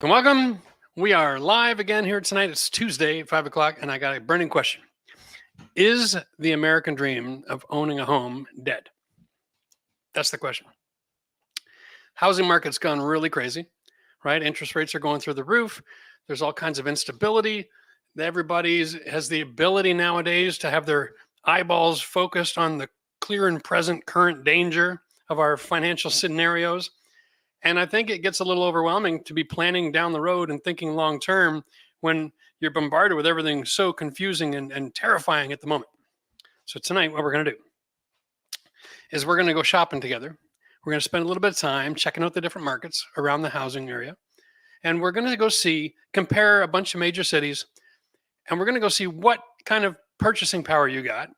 Welcome. We are live again here tonight. It's Tuesday, 5 o'clock, and I got a burning question. Is the American dream of owning a home dead? That's the question. Housing market's gone really crazy, right? Interest rates are going through the roof. There's all kinds of instability. Everybody has the ability nowadays to have their eyeballs focused on the clear and present current danger of our financial scenarios. And I think it gets a little overwhelming to be planning down the road and thinking long term when you're bombarded with everything so confusing and terrifying at the moment. So tonight, what we're going to do is we're going to go shopping together. We're going to spend a little bit of time checking out the different markets around the housing area. And we're going to go compare a bunch of major cities, and we're going to go see what kind of purchasing power you got.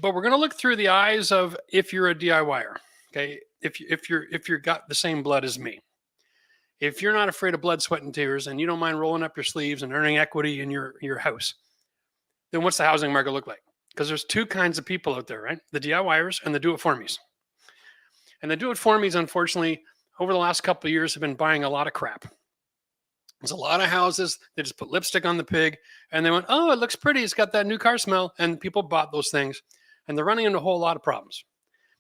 But we're going to look through the eyes of if you're a DIYer, okay? If you're got the same blood as me, if you're not afraid of blood, sweat, and tears, and you don't mind rolling up your sleeves and earning equity in your house, then what's the housing market look like? Because there's two kinds of people out there, right? The DIYers and the do-it-for-me's. And the do-it-for-me's, unfortunately, over the last couple of years have been buying a lot of crap. There's a lot of houses, they just put lipstick on the pig, and they went, oh, it looks pretty, it's got that new car smell, and people bought those things, and they're running into a whole lot of problems.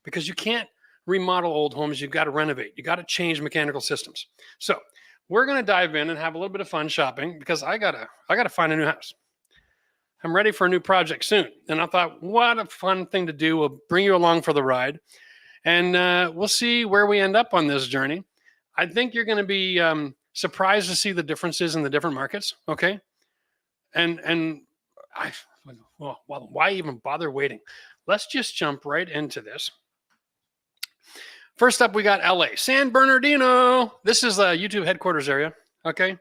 Because you can't remodel old homes, you've got to renovate. You got to change mechanical systems. So we're going to dive in and have a little bit of fun shopping because I gotta find a new house. I'm ready for a new project soon. And I thought, what a fun thing to do. We'll bring you along for the ride. And we'll see where we end up on this journey. I think you're going to be surprised to see the differences in the different markets. Okay. Why even bother waiting? Let's just jump right into this. First up, we got LA, San Bernardino. This is the YouTube headquarters area. Okay.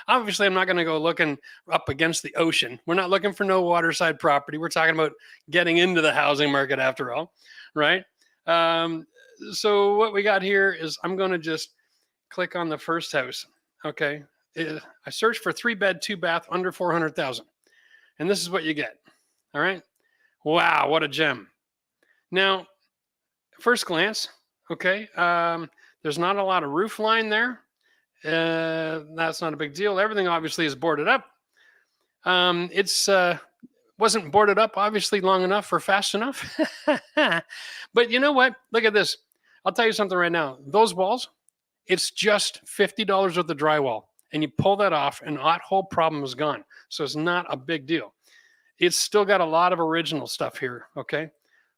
Obviously I'm not going to go looking up against the ocean. We're not looking for no waterside property. We're talking about getting into the housing market after all, right? So what we got here is I'm going to just click on the first house. Okay. I searched for 3-bed, 2-bath under 400,000. And this is what you get. All right. Wow. What a gem. Now, first glance, okay, there's not a lot of roof line there. That's not a big deal. Everything obviously is boarded up. It's wasn't boarded up obviously long enough or fast enough. But you know what? Look at this. I'll tell you something right now. Those walls, it's just $50 worth of drywall. And you pull that off and that whole problem is gone. So it's not a big deal. It's still got a lot of original stuff here, okay?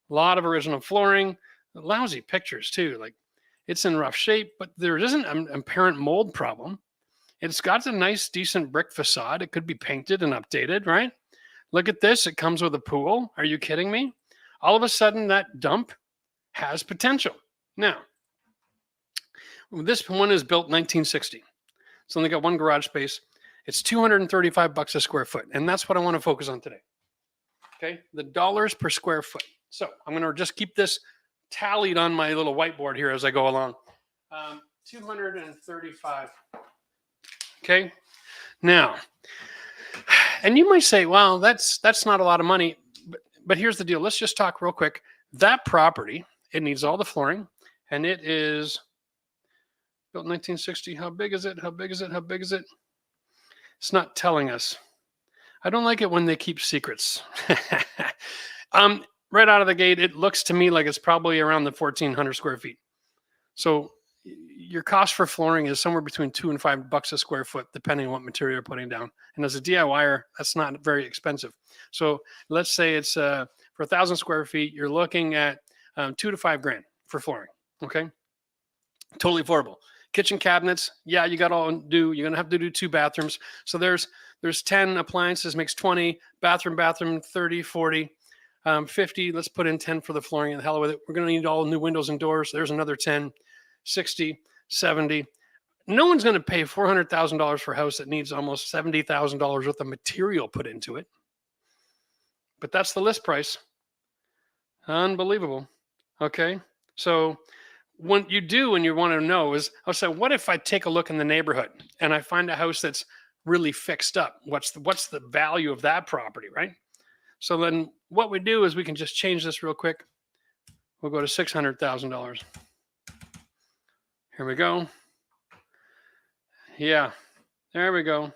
A lot of original flooring, lousy pictures too. Like it's in rough shape, but there isn't an apparent mold problem. It's got a nice, decent brick facade. It could be painted and updated, right? Look at this. It comes with a pool. Are you kidding me? All of a sudden, that dump has potential. Now, this one is built 1960. It's only got one garage space. It's $235 a square foot. And that's what I want to focus on today. Okay, the dollars per square foot. So I'm going to just keep this tallied on my little whiteboard here as I go along. 235. Okay. Now, and you might say, well, that's not a lot of money. But here's the deal. Let's just talk real quick. That property, it needs all the flooring, and it is built 1960. How big is it? How big is it? How big is it? It's not telling us. I don't like it when they keep secrets. Right out of the gate, it looks to me like it's probably around the 1,400 square feet. So your cost for flooring is somewhere between $2 and $5 a square foot, depending on what material you're putting down. And as a DIYer, that's not very expensive. So let's say it's for 1,000 square feet, you're looking at $2 to $5 grand for flooring. Okay, totally affordable. Kitchen cabinets, yeah, you're gonna have to do 2 bathrooms. So there's 10 appliances, makes 20. Bathroom, 30, 40. 50, let's put in 10 for the flooring and the hell with it. We're going to need all new windows and doors. There's another 10, 60, 70. No one's going to pay $400,000 for a house that needs almost $70,000 worth of material put into it. But that's the list price. Unbelievable. Okay. So what you do when you want to know is, I'll say, what if I take a look in the neighborhood and I find a house that's really fixed up? What's the value of that property, right? So then what we do is we can just change this real quick. We'll go to $600,000. Here we go. Yeah, there we go.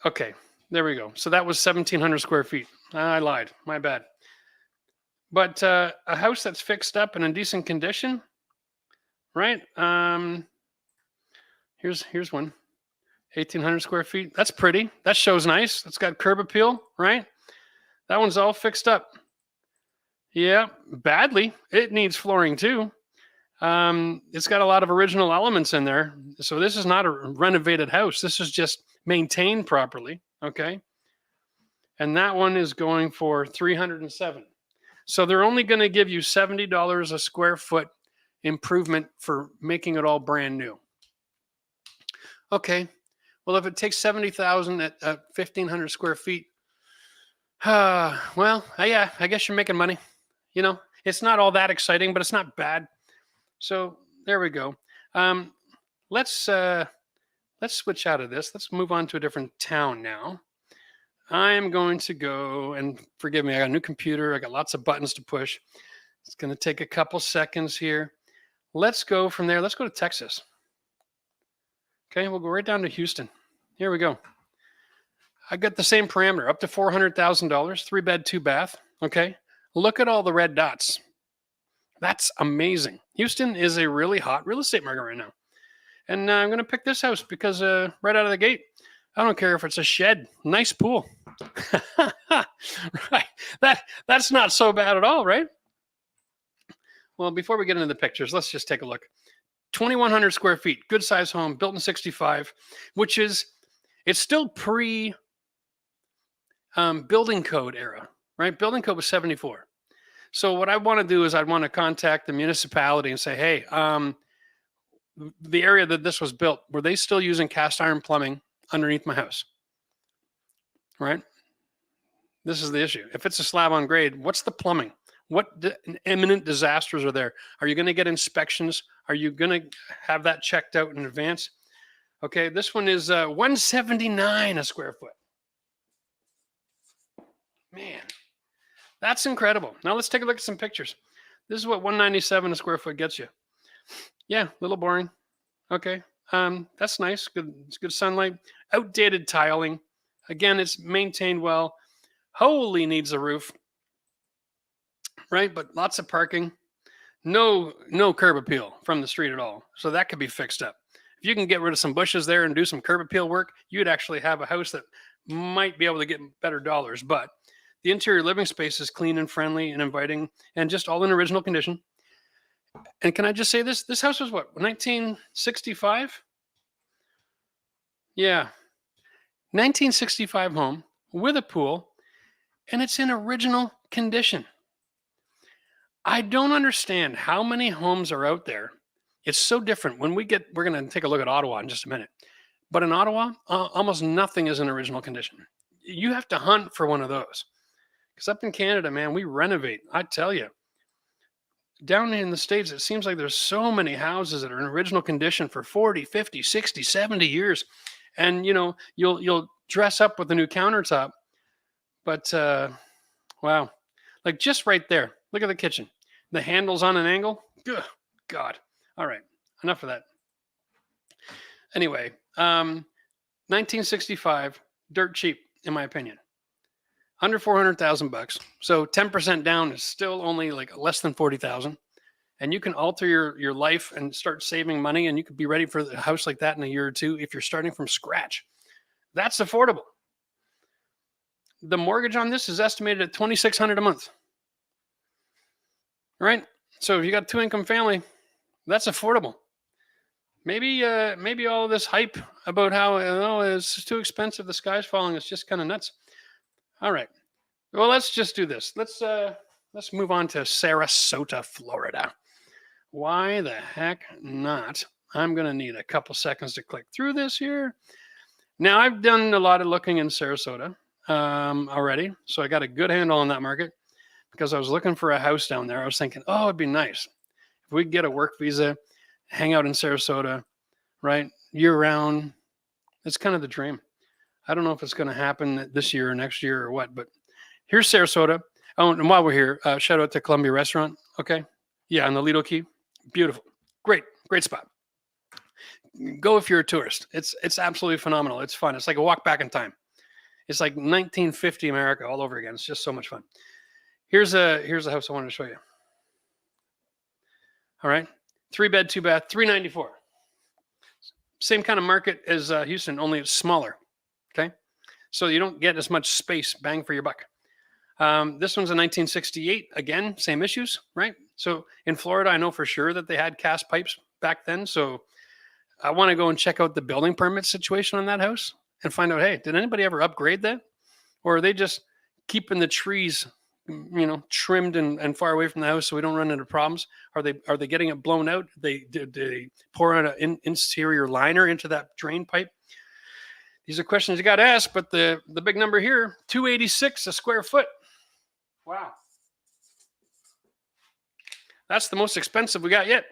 Okay, there we go. So that was 1,700 square feet. I lied. My bad. But a house that's fixed up and in decent condition, right? Here's one. 1,800 square feet. That's pretty. That shows nice. It's got curb appeal, right? That one's all fixed up. Yeah, badly. It needs flooring too. It's got a lot of original elements in there. So this is not a renovated house. This is just maintained properly. Okay. And that one is going for 307. So they're only going to give you $70 a square foot improvement for making it all brand new. Okay. Well, if it takes 70,000 at 1,500 square feet, well, yeah, I guess you're making money. You know, it's not all that exciting, but it's not bad. So there we go. Let's switch out of this. Let's move on to a different town now. I'm going to go, and forgive me, I got a new computer. I got lots of buttons to push. It's going to take a couple seconds here. Let's go from there. Let's go to Texas. Okay, we'll go right down to Houston. Here we go. I got the same parameter, up to $400,000, 3-bed, 2-bath. Okay, look at all the red dots. That's amazing. Houston is a really hot real estate market right now. And I'm going to pick this house because right out of the gate, I don't care if it's a shed. Nice pool. Right. That's not so bad at all, right? Well, before we get into the pictures, let's just take a look. 2,100 square feet, good size home, built in 65, which is, it's still pre building code era, right? Building code was 74. So what I want to do is I want to contact the municipality and say, hey, the area that this was built, were they still using cast iron plumbing underneath my house? Right? This is the issue. If it's a slab on grade, what's the plumbing? What imminent disasters are there? Are you going to get inspections? Are you going to have that checked out in advance? Okay, this one is $179 a square foot. Man, that's incredible. Now let's take a look at some pictures. This is what $197 a square foot gets you. Yeah, a little boring. Okay, that's nice. Good, it's good sunlight. Outdated tiling. Again, it's maintained well. Wholly needs a roof. Right, but lots of parking. No curb appeal from the street at all. So that could be fixed up. If you can get rid of some bushes there and do some curb appeal work, you'd actually have a house that might be able to get better dollars. But the interior living space is clean and friendly and inviting and just all in original condition. And can I just say this? This house was what, 1965? Yeah. 1965 home with a pool, and it's in original condition. I don't understand how many homes are out there. It's so different. We're going to take a look at Ottawa in just a minute. But in Ottawa, almost nothing is in original condition. You have to hunt for one of those. Because up in Canada, man, we renovate. I tell you. Down in the States, it seems like there's so many houses that are in original condition for 40, 50, 60, 70 years. And, you know, you'll dress up with a new countertop. But, wow. Like just right there. Look at the kitchen. The handle's on an angle. Ugh, God. All right. Enough of that. Anyway, 1965, dirt cheap, in my opinion. Under $400,000. So 10% down is still only like less than 40,000. And you can alter your life and start saving money, and you could be ready for a house like that in a year or two if you're starting from scratch. That's affordable. The mortgage on this is estimated at $2,600 a month. Right? So if you got a 2-income family, that's affordable. Maybe all of this hype about how it's too expensive, the sky's falling, is just kind of nuts. All right. Well, let's just do this. Let's move on to Sarasota, Florida. Why the heck not? I'm going to need a couple seconds to click through this here. Now, I've done a lot of looking in Sarasota already, so I got a good handle on that market. Because I was looking for a house down there. I was thinking, oh, it'd be nice if we could get a work visa, hang out in Sarasota, right, year-round. It's kind of the dream. I don't know if it's going to happen this year or next year or what, but here's Sarasota. Oh, and while we're here, shout out to Columbia Restaurant, okay? Yeah, on the Lido Key. Beautiful. Great Great spot. Go if you're a tourist. It's absolutely phenomenal. It's fun. It's like a walk back in time. It's like 1950 America all over again. It's just so much fun. Here's a house I wanted to show you. All right, 3-bed, 2-bath, 394. Same kind of market as Houston, only it's smaller. Okay, so you don't get as much space, bang for your buck. This one's a 1968. Again, same issues, right? So in Florida, I know for sure that they had cast pipes back then. So I want to go and check out the building permit situation on that house and find out, hey, did anybody ever upgrade that? Or are they just keeping the trees, trimmed and far away from the house so we don't run into problems? Are they getting it blown out? Did they pour an interior liner into that drain pipe? These are questions you got to ask, but the big number here, $286 a square foot. Wow. That's the most expensive we got yet.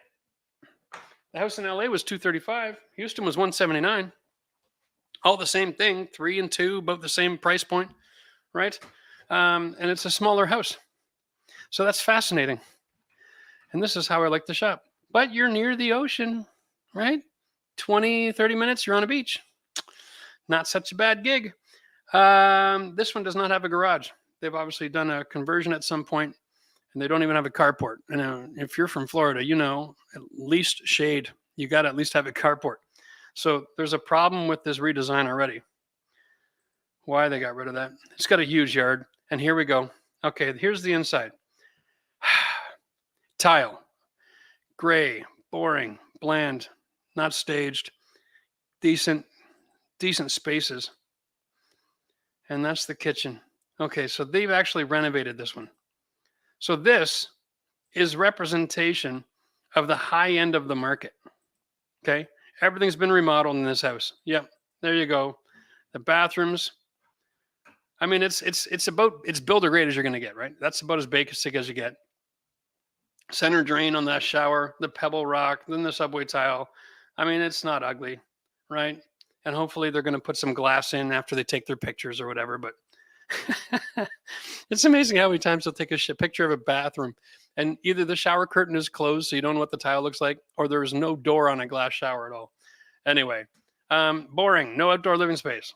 The house in LA was $235. Houston was $179. All the same thing, 3 and 2, about the same price point, right? And it's a smaller house. So that's fascinating. And this is how I like to shop. But you're near the ocean, right? 20, 30 minutes, you're on a beach. Not such a bad gig. This one does not have a garage. They've obviously done a conversion at some point, and they don't even have a carport. And if you're from Florida, at least shade, you got to at least have a carport. So there's a problem with this redesign already. Why they got rid of that? It's got a huge yard. And here we go. Okay, here's the inside. Tile, gray, boring, bland, not staged, decent spaces. And that's the kitchen. Okay, so they've actually renovated this one. So this is representation of the high end of the market. Okay, everything's been remodeled in this house. Yep, there you go. The bathrooms. I mean, it's builder grade as you're going to get, right? That's about as basic as you get. Center drain on that shower, the pebble rock, then the subway tile. I mean, it's not ugly, right? And hopefully they're going to put some glass in after they take their pictures or whatever. But it's amazing how many times they'll take a picture of a bathroom and either the shower curtain is closed so you don't know what the tile looks like, or there is no door on a glass shower at all. Anyway, boring, no outdoor living space,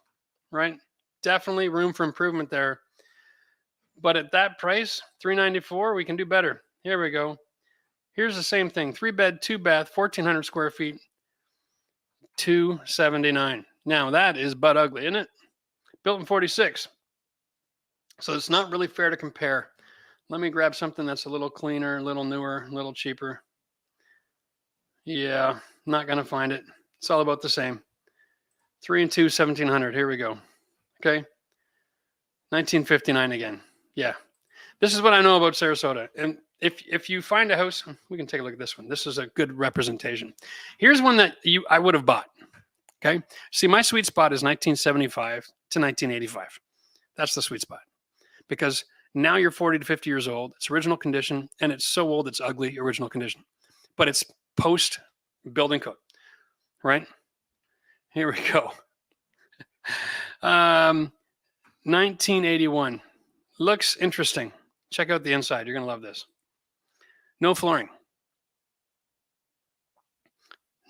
right? Definitely room for improvement there. But at that price, $394, we can do better. Here we go. Here's the same thing. 3-bed, 2-bath, 1,400 square feet, $279. Now that is butt ugly, isn't it? Built in 46. So it's not really fair to compare. Let me grab something that's a little cleaner, a little newer, a little cheaper. Yeah, not going to find it. It's all about the same. 3 and 2, 1,700. Here we go. Okay. 1959 again. Yeah. This is what I know about Sarasota. And if you find a house, we can take a look at this one. This is a good representation. Here's one that I would have bought. Okay. See, my sweet spot is 1975 to 1985. That's the sweet spot. Because now you're 40 to 50 years old. It's original condition, and it's so old it's ugly original condition. But it's post building code, right? Here we go. 1981. Looks interesting. Check out the inside. You're going to love this. No flooring.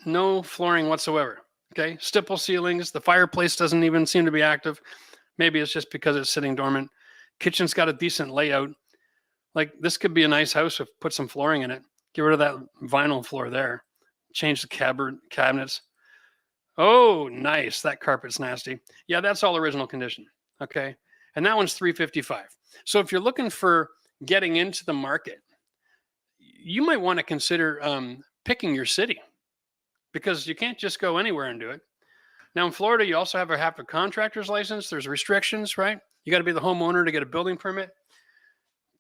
No flooring whatsoever. Okay. Stipple ceilings. The fireplace doesn't even seem to be active. Maybe it's just because it's sitting dormant. Kitchen's got a decent layout. Like, this could be a nice house if put some flooring in it. Get rid of that vinyl floor there. Change the cabinets. Oh, nice. That carpet's nasty. Yeah, that's all original condition. Okay. And that one's $355. So if you're looking for getting into the market, you might want to consider picking your city, because you can't just go anywhere and do it. Now in Florida, you also have a contractor's license. There's restrictions, right? You got to be the homeowner to get a building permit.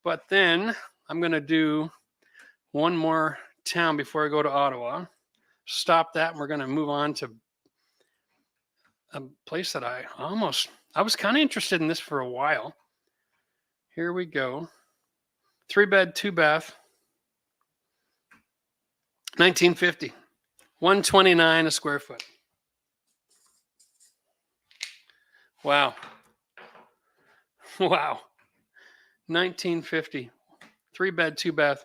But then I'm going to do one more town before I go to Ottawa. Stop that. And we're going to move on to a place that I was kind of interested in this for a while. Here we go. 3-bed, 2-bath, 1950, 129 a square foot. Wow. Wow. 1950, 3-bed, 2-bath,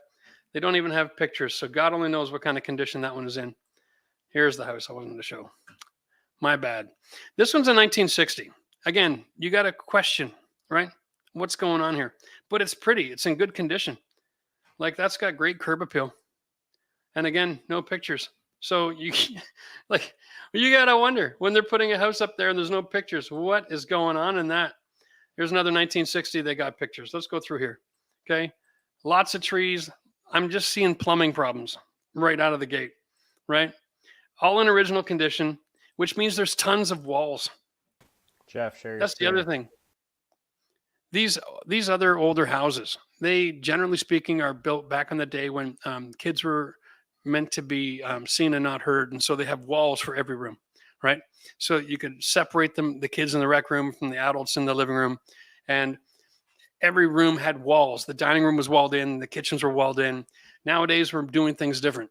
They don't even have pictures. So God only knows what kind of condition that one is in. Here's the house I wanted to show. My bad. This one's a 1960. Again, you got a question, right? What's going on here? But it's pretty. It's in good condition. Like that's got great curb appeal. And again, no pictures. So you like you gotta wonder when they're putting a house up there and there's no pictures, what is going on in that? Here's another 1960. They got pictures. Let's go through here. Okay. Lots of trees. I'm just seeing plumbing problems right out of the gate, right? All in original condition, which means there's tons of walls. Jeff, share your That's screen. the other thing. These other older houses, they generally speaking are built back in the day when kids were meant to be seen and not heard, and so they have walls for every room, right? So you could separate them, the kids in the rec room from the adults in the living room, and every room had walls. The dining room was walled in, the kitchens were walled in. Nowadays, we're doing things different.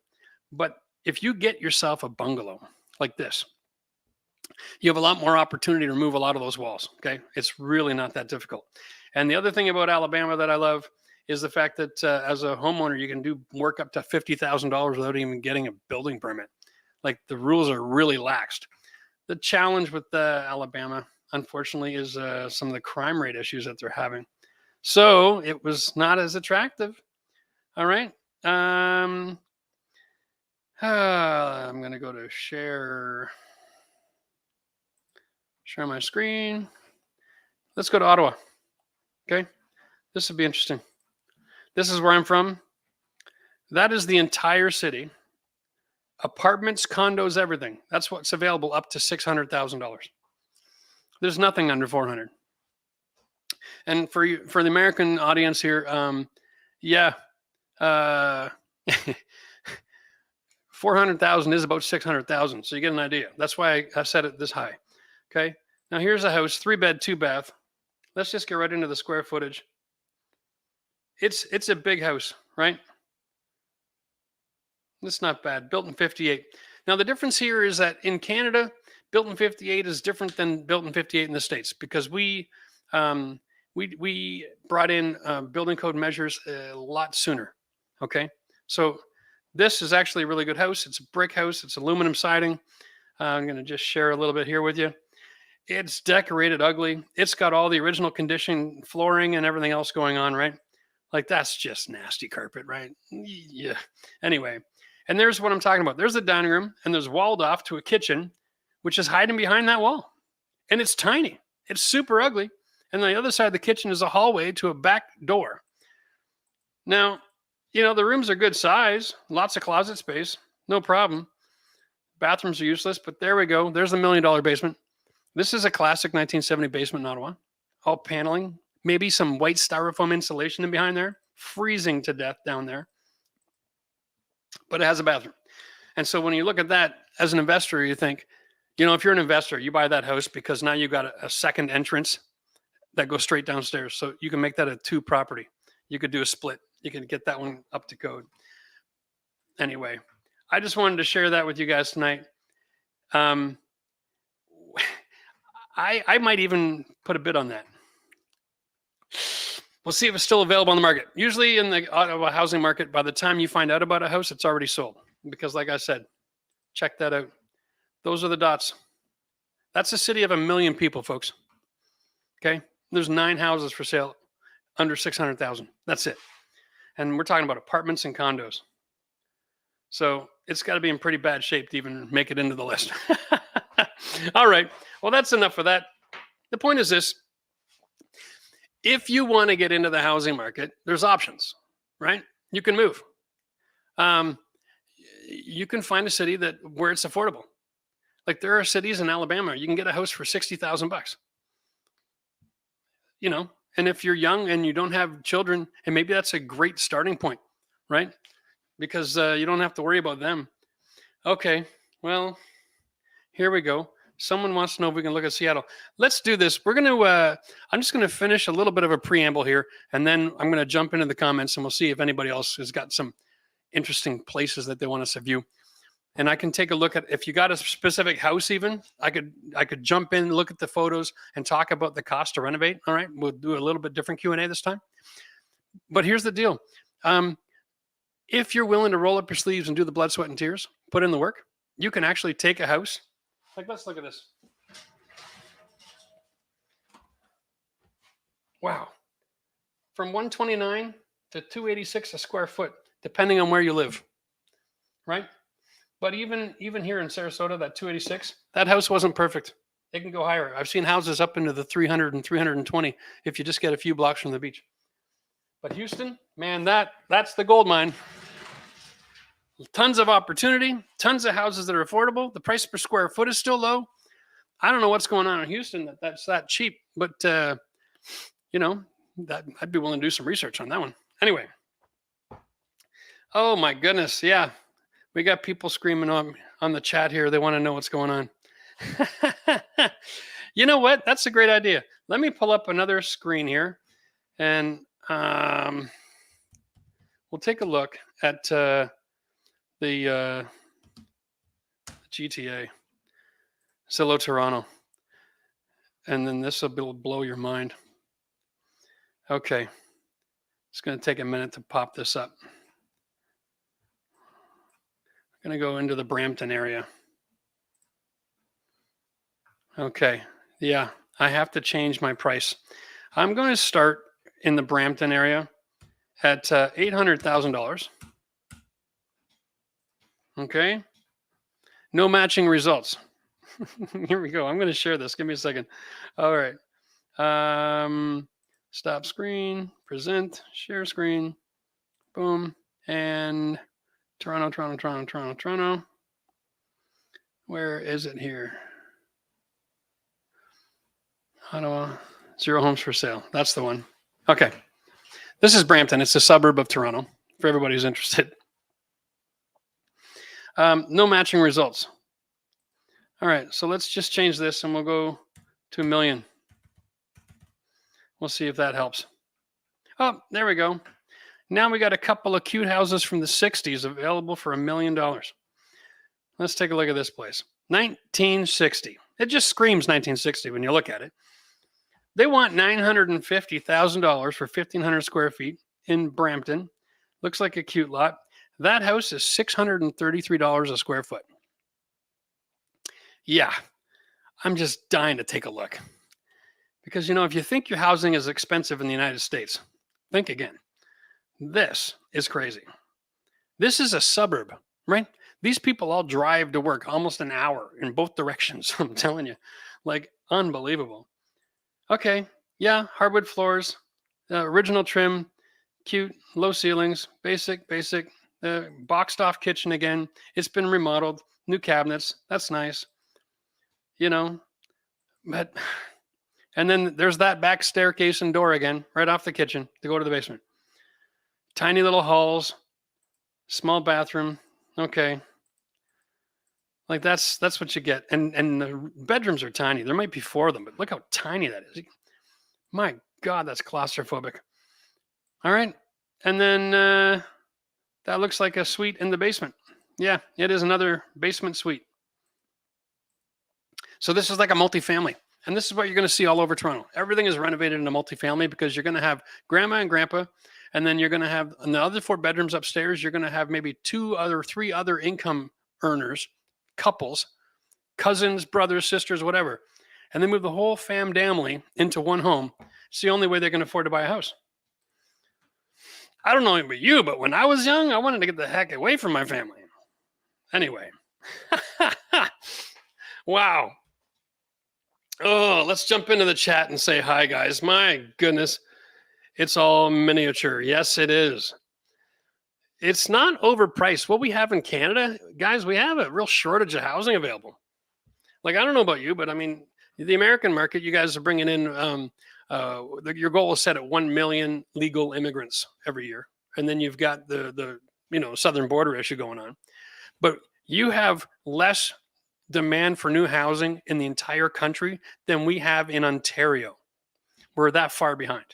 But if you get yourself a bungalow like this, you have a lot more opportunity to remove a lot of those walls. Okay. It's really not that difficult. And the other thing about Alabama that I love is the fact that as a homeowner, you can do work up to $50,000 without even getting a building permit. Like the rules are really laxed. The challenge with Alabama, unfortunately, is some of the crime rate issues that they're having. So it was not as attractive. All right. I'm going to go to share my screen. Let's go to Ottawa. Okay. This would be interesting. This is where I'm from. That is the entire city. Apartments, condos, everything. That's what's available up to $600,000. There's nothing under 400. And for the American audience here, 400,000 is about 600,000. So you get an idea. That's why I set it this high. Okay. Now here's a house, 3-bed, 2-bath. Let's just get right into the square footage. It's a big house, right? It's not bad. Built in 58. Now the difference here is that in Canada, built in 58 is different than built in 58 in the States because we brought in building code measures a lot sooner. Okay, so this is actually a really good house. It's a brick house. It's aluminum siding. I'm going to just share a little bit here with you. It's decorated ugly. It's got all the original condition flooring and everything else going on, right? Like that's just nasty carpet, right? Yeah. Anyway, and there's what I'm talking about. There's the dining room and there's walled off to a kitchen, which is hiding behind that wall. And it's tiny. It's super ugly. And on the other side of the kitchen is a hallway to a back door. Now, the rooms are good size, lots of closet space, no problem. Bathrooms are useless, but there we go. There's the $1 million basement. This is a classic 1970 basement in Ottawa. All paneling, maybe some white styrofoam insulation in behind there, freezing to death down there. But it has a bathroom. And so when you look at that as an investor, you think, if you're an investor, you buy that house because now you've got a second entrance that goes straight downstairs. So you can make that a 2 property. You could do a split. You can get that one up to code. Anyway, I just wanted to share that with you guys tonight. I might even put a bid on that. We'll see if it's still available on the market. Usually in the Ottawa housing market, by the time you find out about a house, it's already sold. Because like I said, check that out. Those are the dots. That's a city of 1 million people, folks. Okay? There's 9 houses for sale under 600,000. That's it. And we're talking about apartments and condos. So it's got to be in pretty bad shape to even make it into the list. All right. Well, that's enough for that. The point is this. If you want to get into the housing market, there's options, right? You can move. You can find a city where it's affordable. Like there are cities in Alabama, you can get a house for $60,000. And if you're young and you don't have children, and maybe that's a great starting point, right? Because you don't have to worry about them. Okay, well, here we go. Someone wants to know if we can look at Seattle. Let's do this. I'm just going to finish a little bit of a preamble here, and then I'm going to jump into the comments, and we'll see if anybody else has got some interesting places that they want us to view. And I can take a look at, if you got a specific house even, I could jump in, look at the photos, and talk about the cost to renovate. All right, we'll do a little bit different Q&A this time. But here's the deal. if you're willing to roll up your sleeves and do the blood, sweat, and tears, put in the work, you can actually take a house. Like, let's look at this. Wow. From 129 to 286 a square foot, depending on where you live, right? But even here in Sarasota, that 286, that house wasn't perfect. They can go higher. I've seen houses up into the 300 and 320 if you just get a few blocks from the beach. But Houston, man, that's the gold mine. Tons of opportunity, tons of houses that are affordable. The price per square foot is still low. I don't know what's going on in Houston that's that cheap, but you know, that I'd be willing to do some research on that one. Anyway. Oh my goodness, yeah. We got people screaming on the chat here. They want to know what's going on. You know what? That's a great idea. Let me pull up another screen here, and we'll take a look at the GTA, Zillow Toronto, and then this will blow your mind. Okay, it's going to take a minute to pop this up. I'm going to go into the Brampton area. Okay, yeah, I have to change my price. I'm going to start in the Brampton area at $800,000. Okay, no matching results. Here we go. I'm going to share this. Give me a second. All right. Stop screen, present, share screen, boom, and Toronto. Where is it here? Ottawa, 0 homes for sale. That's the one. Okay. This is Brampton. It's a suburb of Toronto for everybody who's interested. No matching results. All right. So let's just change this and we'll go to $1 million. We'll see if that helps. Oh, there we go. Now we got a couple of cute houses from the 60s available for $1 million. Let's take a look at this place. 1960. It just screams 1960 when you look at it. They want $950,000 for 1,500 square feet in Brampton. Looks like a cute lot. That house is $633 a square foot. Yeah, I'm just dying to take a look. Because, you know, if you think your housing is expensive in the United States, think again. This is crazy. This is a suburb, right? These people all drive to work almost an hour in both directions. I'm telling you, like, unbelievable. Okay, yeah, hardwood floors, original trim, cute, low ceilings, basic, boxed off kitchen again. It's been remodeled, new cabinets. That's nice. You know, but, and then there's that back staircase and door again, right off the kitchen to go to the basement. Tiny little halls, small bathroom. Okay. Like that's what you get. And the bedrooms are tiny. There might be 4 of them, but look how tiny that is. My God, that's claustrophobic. All right. And then that looks like a suite in the basement. Yeah, it is another basement suite. So this is like a multifamily. And this is what you're going to see all over Toronto. Everything is renovated in a multifamily because you're going to have grandma and grandpa. And then you're going to have, in the other 4 bedrooms upstairs, you're going to have maybe 2 or 3 other income earners, couples, cousins, brothers, sisters, whatever. And they move the whole family into one home. It's the only way they can afford to buy a house. I don't know about you, but when I was young, I wanted to get the heck away from my family. Anyway. Wow. Oh, let's jump into the chat and say hi, guys. My goodness. It's all miniature. Yes, it is. It's not overpriced. What we have in Canada, guys, we have a real shortage of housing available. Like, I don't know about you, but I mean, the American market, you guys are bringing in, your goal is set at 1 million legal immigrants every year. And then you've got the southern border issue going on. But you have less demand for new housing in the entire country than we have in Ontario. We're that far behind.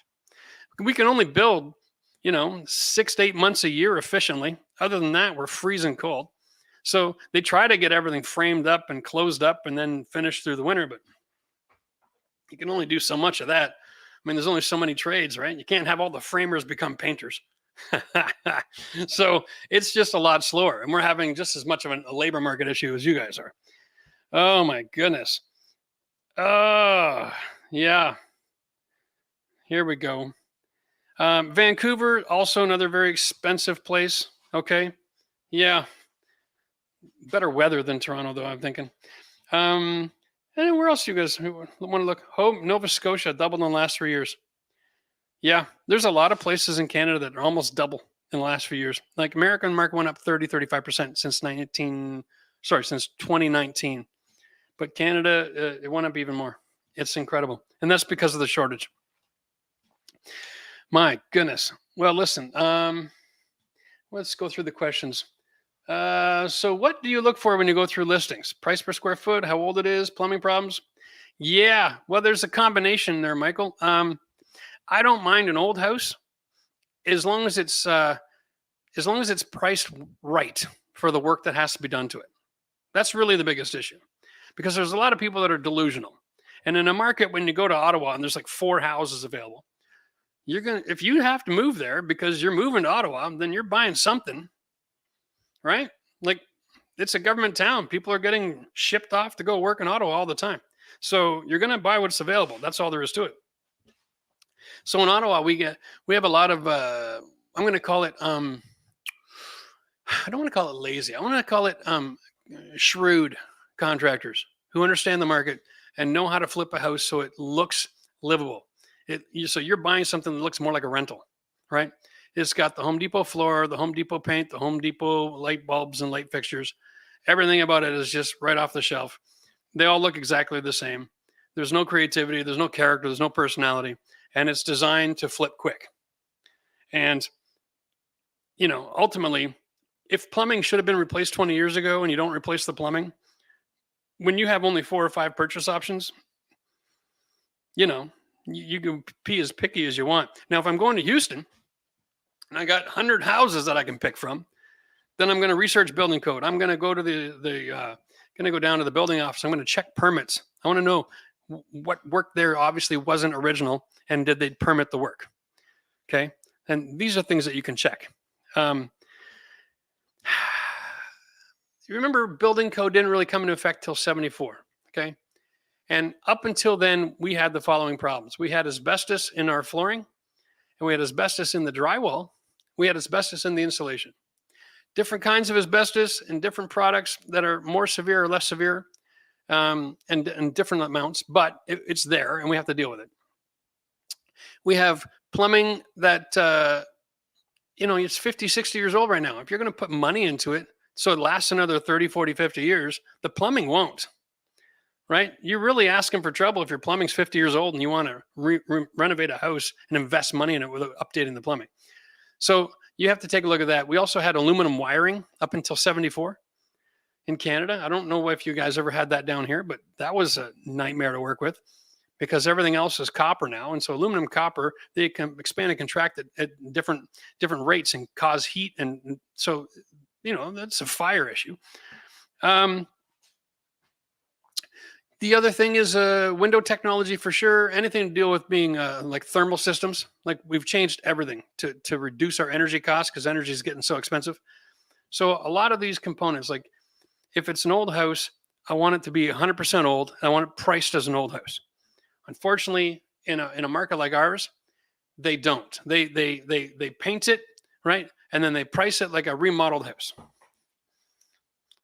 We can only build, 6 to 8 months a year efficiently. Other than that, we're freezing cold. So they try to get everything framed up and closed up and then finished through the winter, but you can only do so much of that. I mean, there's only so many trades, right? You can't have all the framers become painters. So it's just a lot slower, and we're having just as much of a labor market issue as you guys are. Oh my goodness. Oh, yeah. Here we go. Vancouver, also another very expensive place. Okay. Yeah. Better weather than Toronto, though, I'm thinking. Um, and where else you guys want to look? Home, Nova Scotia, doubled in the last 3 years. Yeah. There's a lot of places in Canada that are almost double in the last few years. Like American market went up 35% since 2019. But Canada, it went up even more. It's incredible. And that's because of the shortage. My goodness. Well, listen, let's go through the questions. So what do you look for when you go through listings? Price per square foot, how old it is, plumbing problems? Yeah, well, there's a combination there, Michael. I don't mind an old house as long as it's priced right for the work that has to be done to it. That's really the biggest issue, because there's a lot of people that are delusional. And in a market, when you go to Ottawa and there's like 4 houses available, if you have to move there because you're moving to Ottawa, then you're buying something, right? Like, it's a government town. People are getting shipped off to go work in Ottawa all the time. So you're going to buy what's available. That's all there is to it. So in Ottawa, we have a lot of, I'm going to call it, I don't want to call it lazy. I want to call it shrewd contractors who understand the market and know how to flip a house so it looks livable. So you're buying something that looks more like a rental, right? It's got the Home Depot floor, the Home Depot paint, the Home Depot light bulbs and light fixtures. Everything about it is just right off the shelf. They all look exactly the same. There's no creativity, there's no character, there's no personality, and it's designed to flip quick. And, ultimately, if plumbing should have been replaced 20 years ago and you don't replace the plumbing, when you have only 4 or 5 purchase options, you can be as picky as you want. Now, if I'm going to Houston and I got 100 houses that I can pick from, then I'm going to research building code. I'm going to go to going to go down to the building office. I'm going to check permits. I want to know what work there obviously wasn't original, and did they permit the work? Okay. And these are things that you can check. You remember, building code didn't really come into effect till 74. Okay. And up until then, we had the following problems. We had asbestos in our flooring, and we had asbestos in the drywall. We had asbestos in the insulation. Different kinds of asbestos and different products that are more severe or less severe, and different amounts, but it's there and we have to deal with it. We have plumbing that, it's 50, 60 years old right now. If you're going to put money into it so it lasts another 30, 40, 50 years, the plumbing won't. Right? You're really asking for trouble if your plumbing's 50 years old and you want to renovate a house and invest money in it without updating the plumbing. So you have to take a look at that. We also had aluminum wiring up until 74 in Canada. I don't know if you guys ever had that down here, but that was a nightmare to work with because everything else is copper now. And so aluminum, copper, they can expand and contract at different rates and cause heat. And so, that's a fire issue. The other thing is window technology for sure. Anything to deal with being like thermal systems. Like, we've changed everything to reduce our energy costs because energy is getting so expensive. So a lot of these components, like if it's an old house, I want it to be 100% old. I want it priced as an old house. Unfortunately, in a market like ours, they don't. They paint it, right, and then they price it like a remodeled house.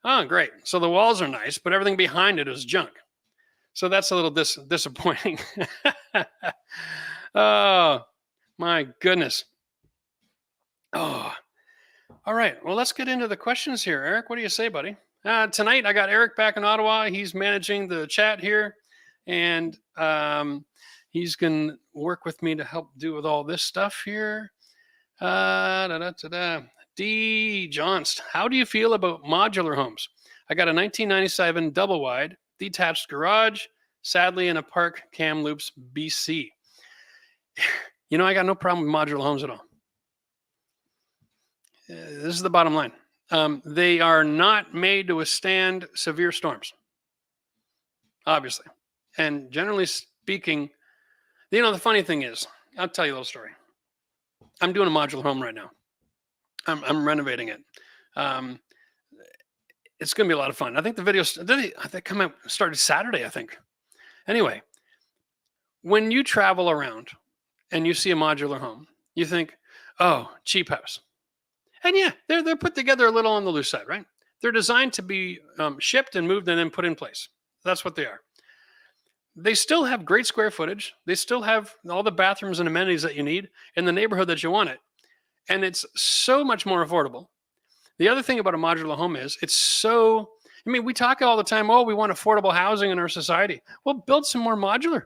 Oh, great. So the walls are nice, but everything behind it is junk. So that's a little disappointing. Oh, my goodness. Oh, all right. Well, let's get into the questions here. Eric, what do you say, buddy? Tonight, I got Eric back in Ottawa. He's managing the chat here, and he's going to work with me to help do with all this stuff here. D. Johnst, how do you feel about modular homes? I got a 1997 double wide detached garage, sadly in a park, Kamloops, BC. I got no problem with modular homes at all. This is the bottom line. They are not made to withstand severe storms, obviously. And generally speaking, the funny thing is, I'll tell you a little story. I'm doing a modular home right now. I'm renovating it. Um, it's going to be a lot of fun. I think the videos they come out started Saturday, I think. Anyway, when you travel around and you see a modular home, you think, oh, cheap house. And yeah, they're put together a little on the loose side, right? They're designed to be shipped and moved and then put in place. That's what they are. They still have great square footage. They still have all the bathrooms and amenities that you need in the neighborhood that you want it. And it's so much more affordable. The other thing about a modular home is we talk all the time, oh, we want affordable housing in our society. Well, build some more modular.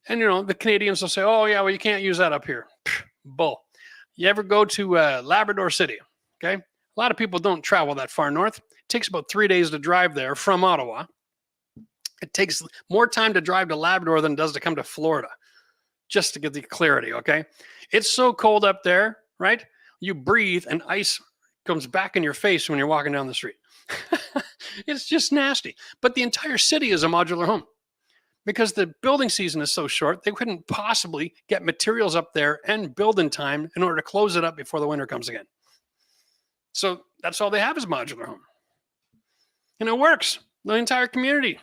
And, the Canadians will say, oh, yeah, well, you can't use that up here. Pfft, bull. You ever go to Labrador City? Okay. A lot of people don't travel that far north. It takes about 3 days to drive there from Ottawa. It takes more time to drive to Labrador than it does to come to Florida, just to get the clarity, okay? It's so cold up there, right? You breathe and ice comes back in your face when you're walking down the street. It's just nasty. But the entire city is a modular home because the building season is so short, they couldn't possibly get materials up there and build in time in order to close it up before the winter comes again. So that's all they have is modular home. And it works. The entire community,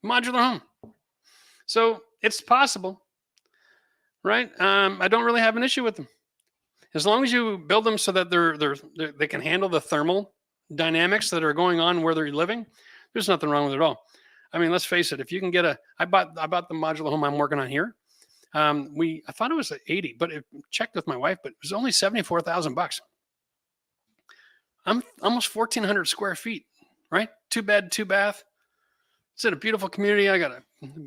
modular home. So it's possible, right? I don't really have an issue with them. As long as you build them so that they can handle the thermal dynamics that are going on where they're living, there's nothing wrong with it at all. I mean, let's face it. If you can get I bought the modular home I'm working on here. I thought it was 80, but it checked with my wife, but it was only $74,000. I'm almost 1,400 square feet, right? 2 bed, 2 bath. It's in a beautiful community. I got a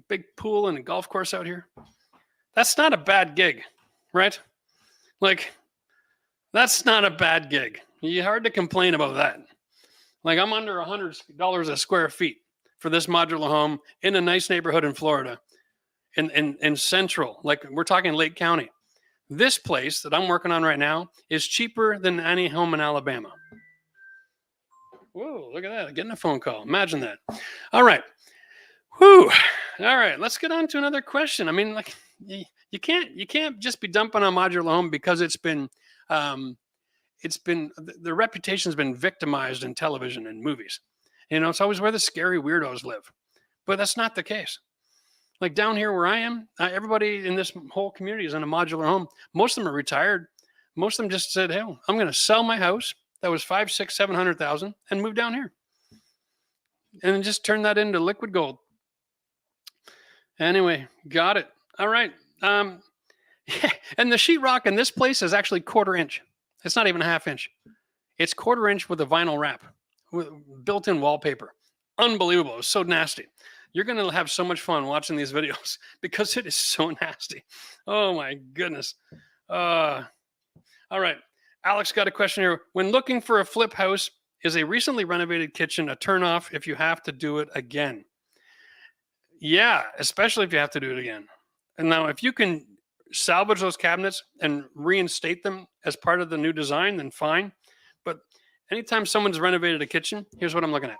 big pool and a golf course out here. That's not a bad gig, right? Like, that's not a bad gig. You're hard to complain about that. Like, I'm under $100 a square feet for this modular home in a nice neighborhood in Florida, in central, like we're talking Lake County. This place that I'm working on right now is cheaper than any home in Alabama. Whoa, look at that. Getting a phone call. Imagine that. All right. Whew. All right. Let's get on to another question. I mean, like, you can't just be dumping on modular home because the reputation's been victimized in television and movies. It's always where the scary weirdos live. But that's not the case. Like down here where I am, everybody in this whole community is in a modular home. Most of them are retired. Most of them just said, hey, I'm going to sell my house that was 500,000, 600,000, 700,000 and move down here. And just turn that into liquid gold. Anyway, got it. All right. And the sheetrock in this place is actually 1/4 inch. It's not even a 1/2 inch. It's 1/4 inch with a vinyl wrap, with built-in wallpaper. Unbelievable. It's so nasty. You're going to have so much fun watching these videos because it is so nasty. Oh my goodness. All right. Alex got a question here. When looking for a flip house, is a recently renovated kitchen a turnoff if you have to do it again? Yeah, especially if you have to do it again. And now if you can salvage those cabinets and reinstate them as part of the new design, then fine. But anytime someone's renovated a kitchen, here's what I'm looking at.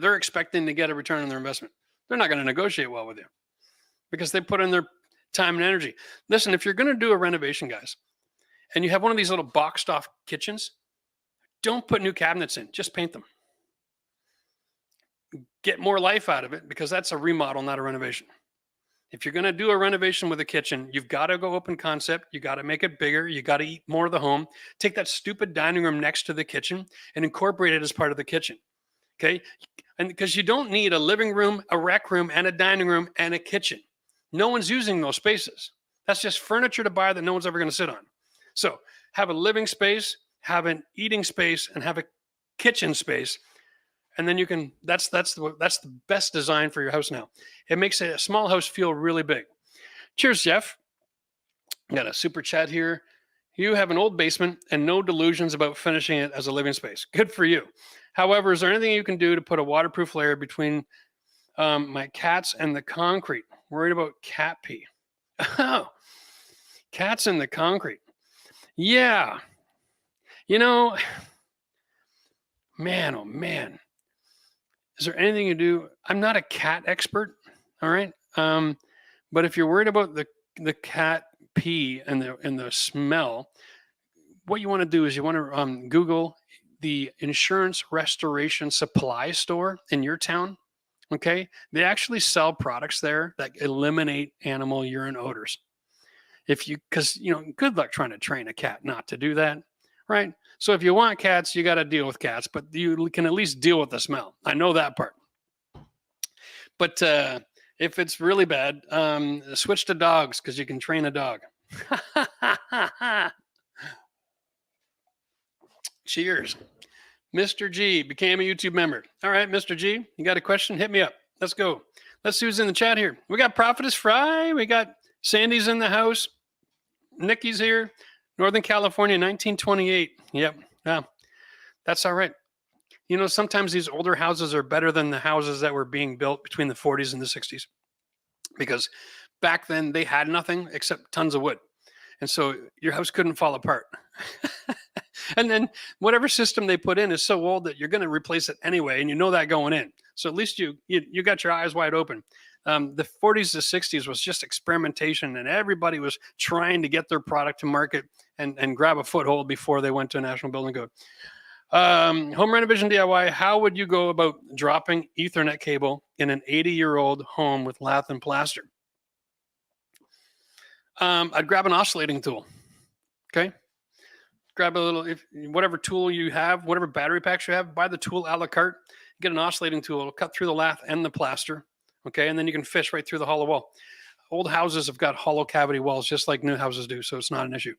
They're expecting to get a return on their investment. They're not going to negotiate well with you because they put in their time and energy. Listen, if you're going to do a renovation, guys, and you have one of these little boxed off kitchens, don't put new cabinets in, just paint them. Get more life out of it because that's a remodel, not a renovation. If you're going to do a renovation with a kitchen, you've got to go open concept. You got to make it bigger. You got to eat more of the home. Take that stupid dining room next to the kitchen and incorporate it as part of the kitchen. Okay. And because you don't need a living room, a rec room, and a dining room and a kitchen. No one's using those spaces. That's just furniture to buy that no one's ever going to sit on. So have a living space, have an eating space, and have a kitchen space. And then you can, that's the best design for your house now. It makes a small house feel really big. Cheers, Jeff. Got a super chat here. You have an old basement and no delusions about finishing it as a living space. Good for you. However, is there anything you can do to put a waterproof layer between my cats and the concrete? Worried about cat pee. Oh, cats in the concrete. Yeah. Man, oh man. Is there anything you do? I'm not a cat expert. All right. But if you're worried about the cat pee and the smell, what you want to do is you want to Google the insurance restoration supply store in your town. Okay. They actually sell products there that eliminate animal urine odors. Because, good luck trying to train a cat not to do that. Right. So if you want cats, you got to deal with cats, but you can at least deal with the smell. I know that part. But if it's really bad, switch to dogs because you can train a dog. Cheers. Mr. G became a YouTube member. All right, Mr. G, you got a question? Hit me up. Let's go. Let's see who's in the chat here. We got Prophetess Fry. We got Sandy's in the house. Nikki's here. Northern California, 1928. Yep. Yeah, that's all right. Sometimes these older houses are better than the houses that were being built between the 40s and the 60s. Because back then they had nothing except tons of wood. And so your house couldn't fall apart. And then whatever system they put in is so old that you're going to replace it anyway. And you know that going in. So at least you got your eyes wide open. The 40s to 60s was just experimentation, and everybody was trying to get their product to market and grab a foothold before they went to a national building code. Home renovation DIY, how would you go about dropping Ethernet cable in an 80-year-old home with lath and plaster? I'd grab an oscillating tool. Okay. Grab a little, whatever tool you have, whatever battery packs you have, buy the tool a la carte, get an oscillating tool. It'll cut through the lath and the plaster. Okay. And then you can fish right through the hollow wall. Old houses have got hollow cavity walls just like new houses do. So it's not an issue.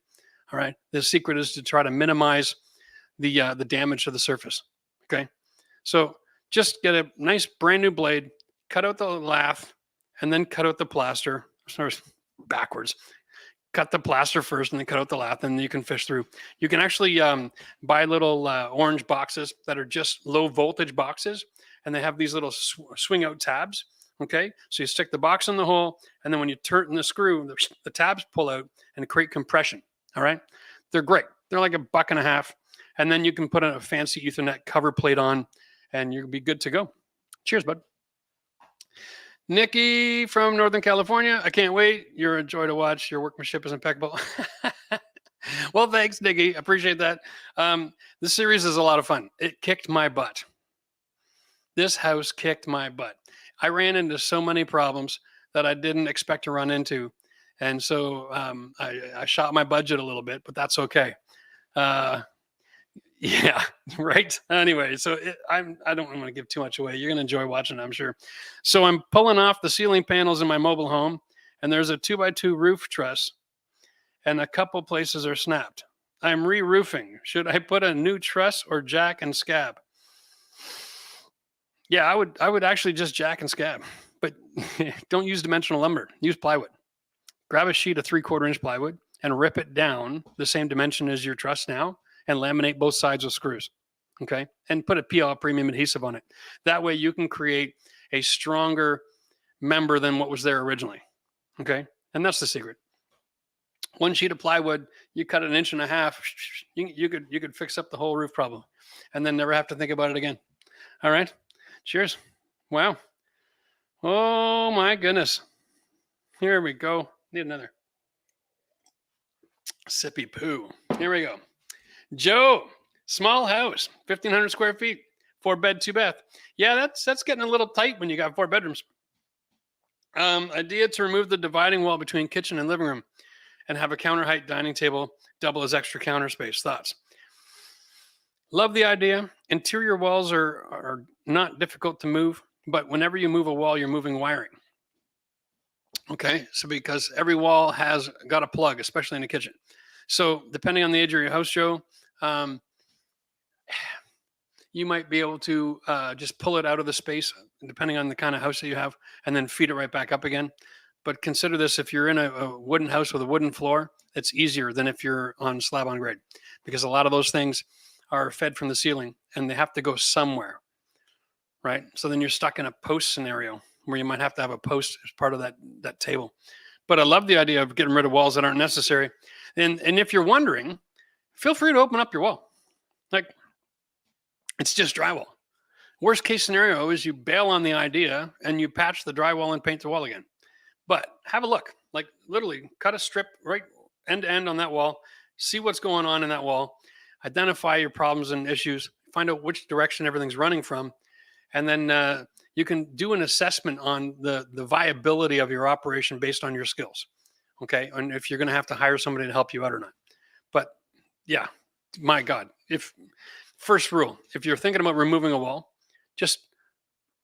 All right. The secret is to try to minimize the damage to the surface. Okay. So just get a nice brand new blade, cut out the lath, and then cut out the plaster. Sorry, backwards. Cut the plaster first and then cut out the lath, and you can fish through. You can actually buy little orange boxes that are just low voltage boxes, and they have these little swing out tabs. Okay. So you stick the box in the hole, and then when you turn the screw, the tabs pull out and create compression. All right. They're great. They're like $1.50. And then you can put a fancy Ethernet cover plate on, and you'll be good to go. Cheers, bud. Nikki from Northern California. I can't wait. You're a joy to watch. Your workmanship is impeccable. Well, thanks, Nikki. Appreciate that. This series is a lot of fun. It kicked my butt. This house kicked my butt. I ran into so many problems that I didn't expect to run into. And so I shot my budget a little bit, but that's okay. Yeah, right. Anyway, so I don't want to give too much away. You're going to enjoy watching it, I'm sure. So I'm pulling off the ceiling panels in my mobile home, and there's a 2x2 roof truss, and a couple places are snapped. I'm re-roofing. Should I put a new truss or jack and scab? Yeah, I would actually just jack and scab, but don't use dimensional lumber. Use plywood. Grab a sheet of 3/4 inch plywood and rip it down the same dimension as your truss now, and laminate both sides with screws. Okay. And put a PL premium adhesive on it. That way you can create a stronger member than what was there originally. Okay. And that's the secret. One sheet of plywood, you cut it 1.5 inches, you could fix up the whole roof problem and then never have to think about it again. All right. Cheers. Wow. Oh my goodness. Here we go. Need another sippy poo. Here we go. Joe, small house, 1,500 square feet, 4-bed, 2-bath. Yeah, that's getting a little tight when you got 4 bedrooms. Idea to remove the dividing wall between kitchen and living room and have a counter height dining table double as extra counter space. Thoughts? Love the idea. Interior walls are not difficult to move, but whenever you move a wall, you're moving wiring. Okay, so because every wall has got a plug, especially in the kitchen. So depending on the age of your house, Joe, you might be able to just pull it out of the space, depending on the kind of house that you have, and then feed it right back up again. But consider this: if you're in a wooden house with a wooden floor, it's easier than if you're on slab on grade, because a lot of those things are fed from the ceiling and they have to go somewhere, right? So then you're stuck in a post scenario where you might have to have a post as part of that table. But I love the idea of getting rid of walls that aren't necessary. And if you're wondering, feel free to open up your wall. Like, it's just drywall. Worst case scenario is you bail on the idea and you patch the drywall and paint the wall again. But have a look. Like, literally cut a strip right end to end on that wall, see what's going on in that wall, identify your problems and issues, find out which direction everything's running from, and then you can do an assessment on the viability of your operation based on your skills. Okay, and if you're going to have to hire somebody to help you out or not. But yeah, my God, first rule, if you're thinking about removing a wall, just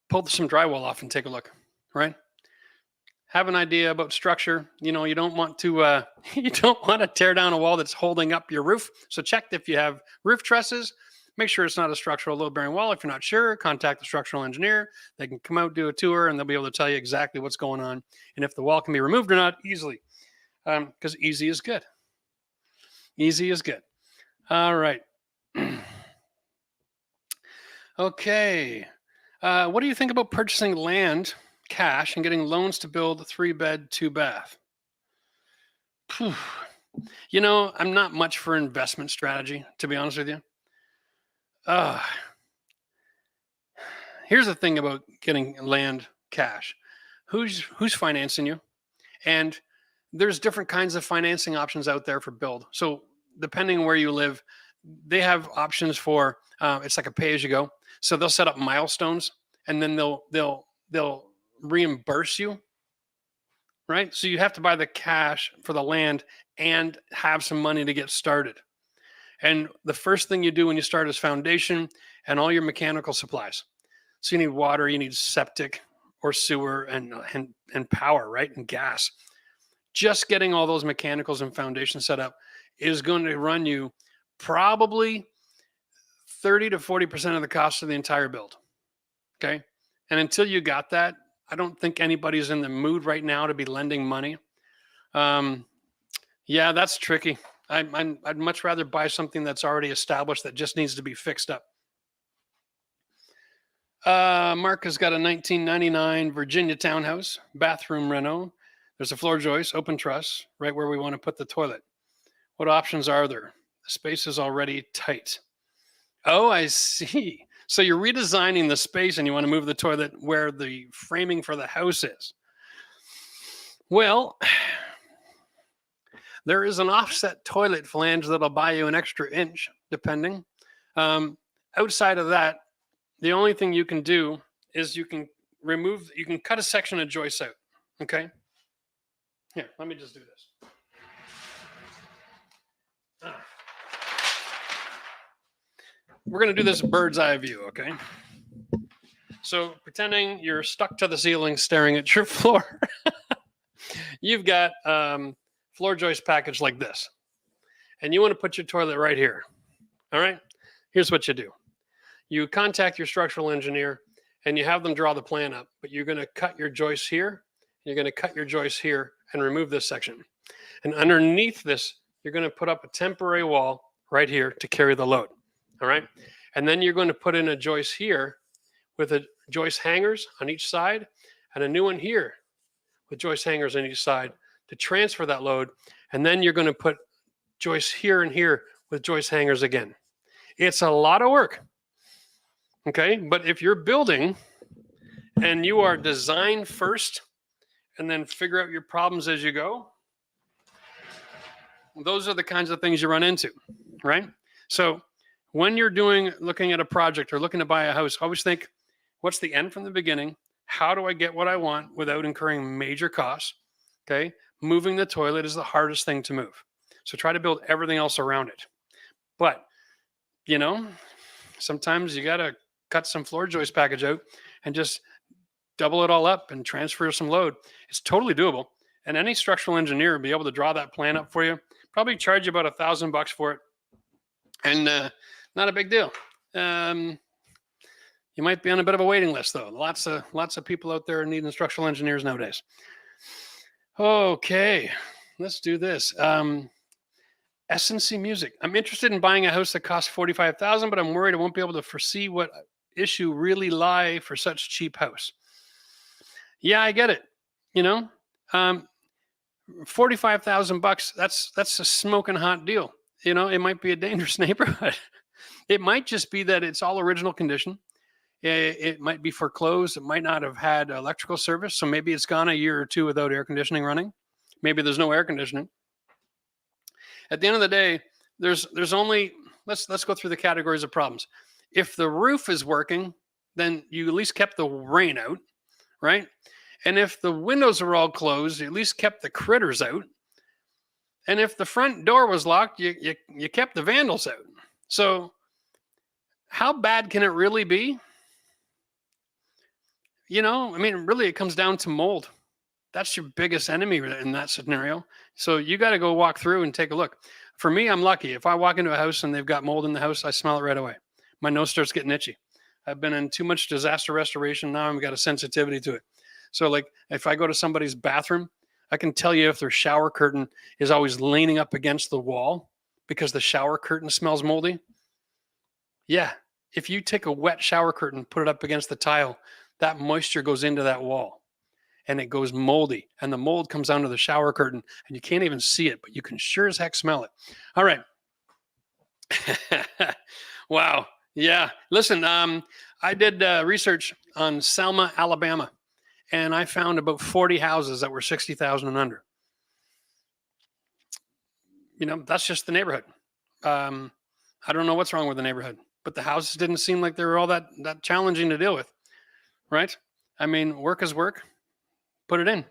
pull some drywall off and take a look, right? Have an idea about structure. You don't want to you don't want to tear down a wall that's holding up your roof. So check if you have roof trusses. Make sure it's not a structural load-bearing wall. If you're not sure, contact the structural engineer. They can come out, do a tour, and they'll be able to tell you exactly what's going on and if the wall can be removed or not easily. Because easy is good. Easy is good. All right. Okay. What do you think about purchasing land, cash, and getting loans to build a 3-bed, 2-bath? I'm not much for investment strategy, to be honest with you. Here's the thing about getting land, cash. Who's financing you? And there's different kinds of financing options out there for build. So depending on where you live, they have options for it's like a pay-as-you-go. So they'll set up milestones, and then they'll reimburse you, right? So you have to buy the cash for the land and have some money to get started. And the first thing you do when you start is foundation and all your mechanical supplies. So you need water, you need septic or sewer and power, right? And gas. Just getting all those mechanicals and foundation set up is going to run you probably 30 to 40% of the cost of the entire build. Okay. And until you got that, I don't think anybody's in the mood right now to be lending money. Yeah, that's tricky. I'd much rather buy something that's already established that just needs to be fixed up. Mark has got a 1999 Virginia townhouse, bathroom reno. There's a floor joist, open truss, right where we want to put the toilet. What options are there? The space is already tight. Oh, I see. So you're redesigning the space and you want to move the toilet where the framing for the house is. Well, there is an offset toilet flange that'll buy you an extra inch, depending. Outside of that, the only thing you can do is you can cut a section of joist out. Okay. Here, let me just do this. We're going to do this bird's eye view, okay? So pretending you're stuck to the ceiling staring at your floor. You've got floor joist package like this. And you want to put your toilet right here. All right? Here's what you do. You contact your structural engineer and you have them draw the plan up, but you're going to cut your joists here. You're going to cut your joists here and remove this section. And underneath this, you're going to put up a temporary wall right here to carry the load. All right. And then you're going to put in a joist here with a joist hangers on each side and a new one here with joist hangers on each side to transfer that load. And then you're going to put joists here and here with joist hangers again. It's a lot of work. Okay. But if you're building and you are design first and then figure out your problems as you go, those are the kinds of things you run into, right? So when you're looking at a project or looking to buy a house, always think, what's the end from the beginning? How do I get what I want without incurring major costs? Okay. Moving the toilet is the hardest thing to move. So try to build everything else around it. But, sometimes you got to cut some floor joist package out and just double it all up and transfer some load. It's totally doable. And any structural engineer will be able to draw that plan up for you. Probably charge you about $1,000 for it. And not a big deal. You might be on a bit of a waiting list, though. Lots of people out there needing structural engineers nowadays. Okay, let's do this. S&C Music. I'm interested in buying a house that costs $45,000, but I'm worried I won't be able to foresee what issue really lie for such cheap house. Yeah, I get it. $45,000. That's a smoking hot deal. It might be a dangerous neighborhood. It might just be that it's all original condition. It might be foreclosed. It might not have had electrical service. So maybe it's gone a year or two without air conditioning running. Maybe there's no air conditioning. at the end of the day, there's only, let's go through the categories of problems. If the roof is working, then you at least kept the rain out, right? And if the windows are all closed, you at least kept the critters out. And if the front door was locked, you kept the vandals out. So how bad can it really be? I mean, really, it comes down to mold. That's your biggest enemy in that scenario. So you got to go walk through and take a look. For me, I'm lucky. If I walk into a house and they've got mold in the house, I smell it right away. My nose starts getting itchy. I've been in too much disaster restoration. Now I've got a sensitivity to it. So like if I go to somebody's bathroom, I can tell you if their shower curtain is always leaning up against the wall because the shower curtain smells moldy. Yeah. If you take a wet shower curtain, put it up against the tile, that moisture goes into that wall and it goes moldy, and the mold comes onto the shower curtain and you can't even see it, but you can sure as heck smell it. All right. Wow. Yeah. Listen, I did research on Selma, Alabama, and I found about 40 houses that were 60,000 and under. That's just the neighborhood. I don't know what's wrong with the neighborhood, but the houses didn't seem like they were all that challenging to deal with, right? I mean, work is work. Put it in.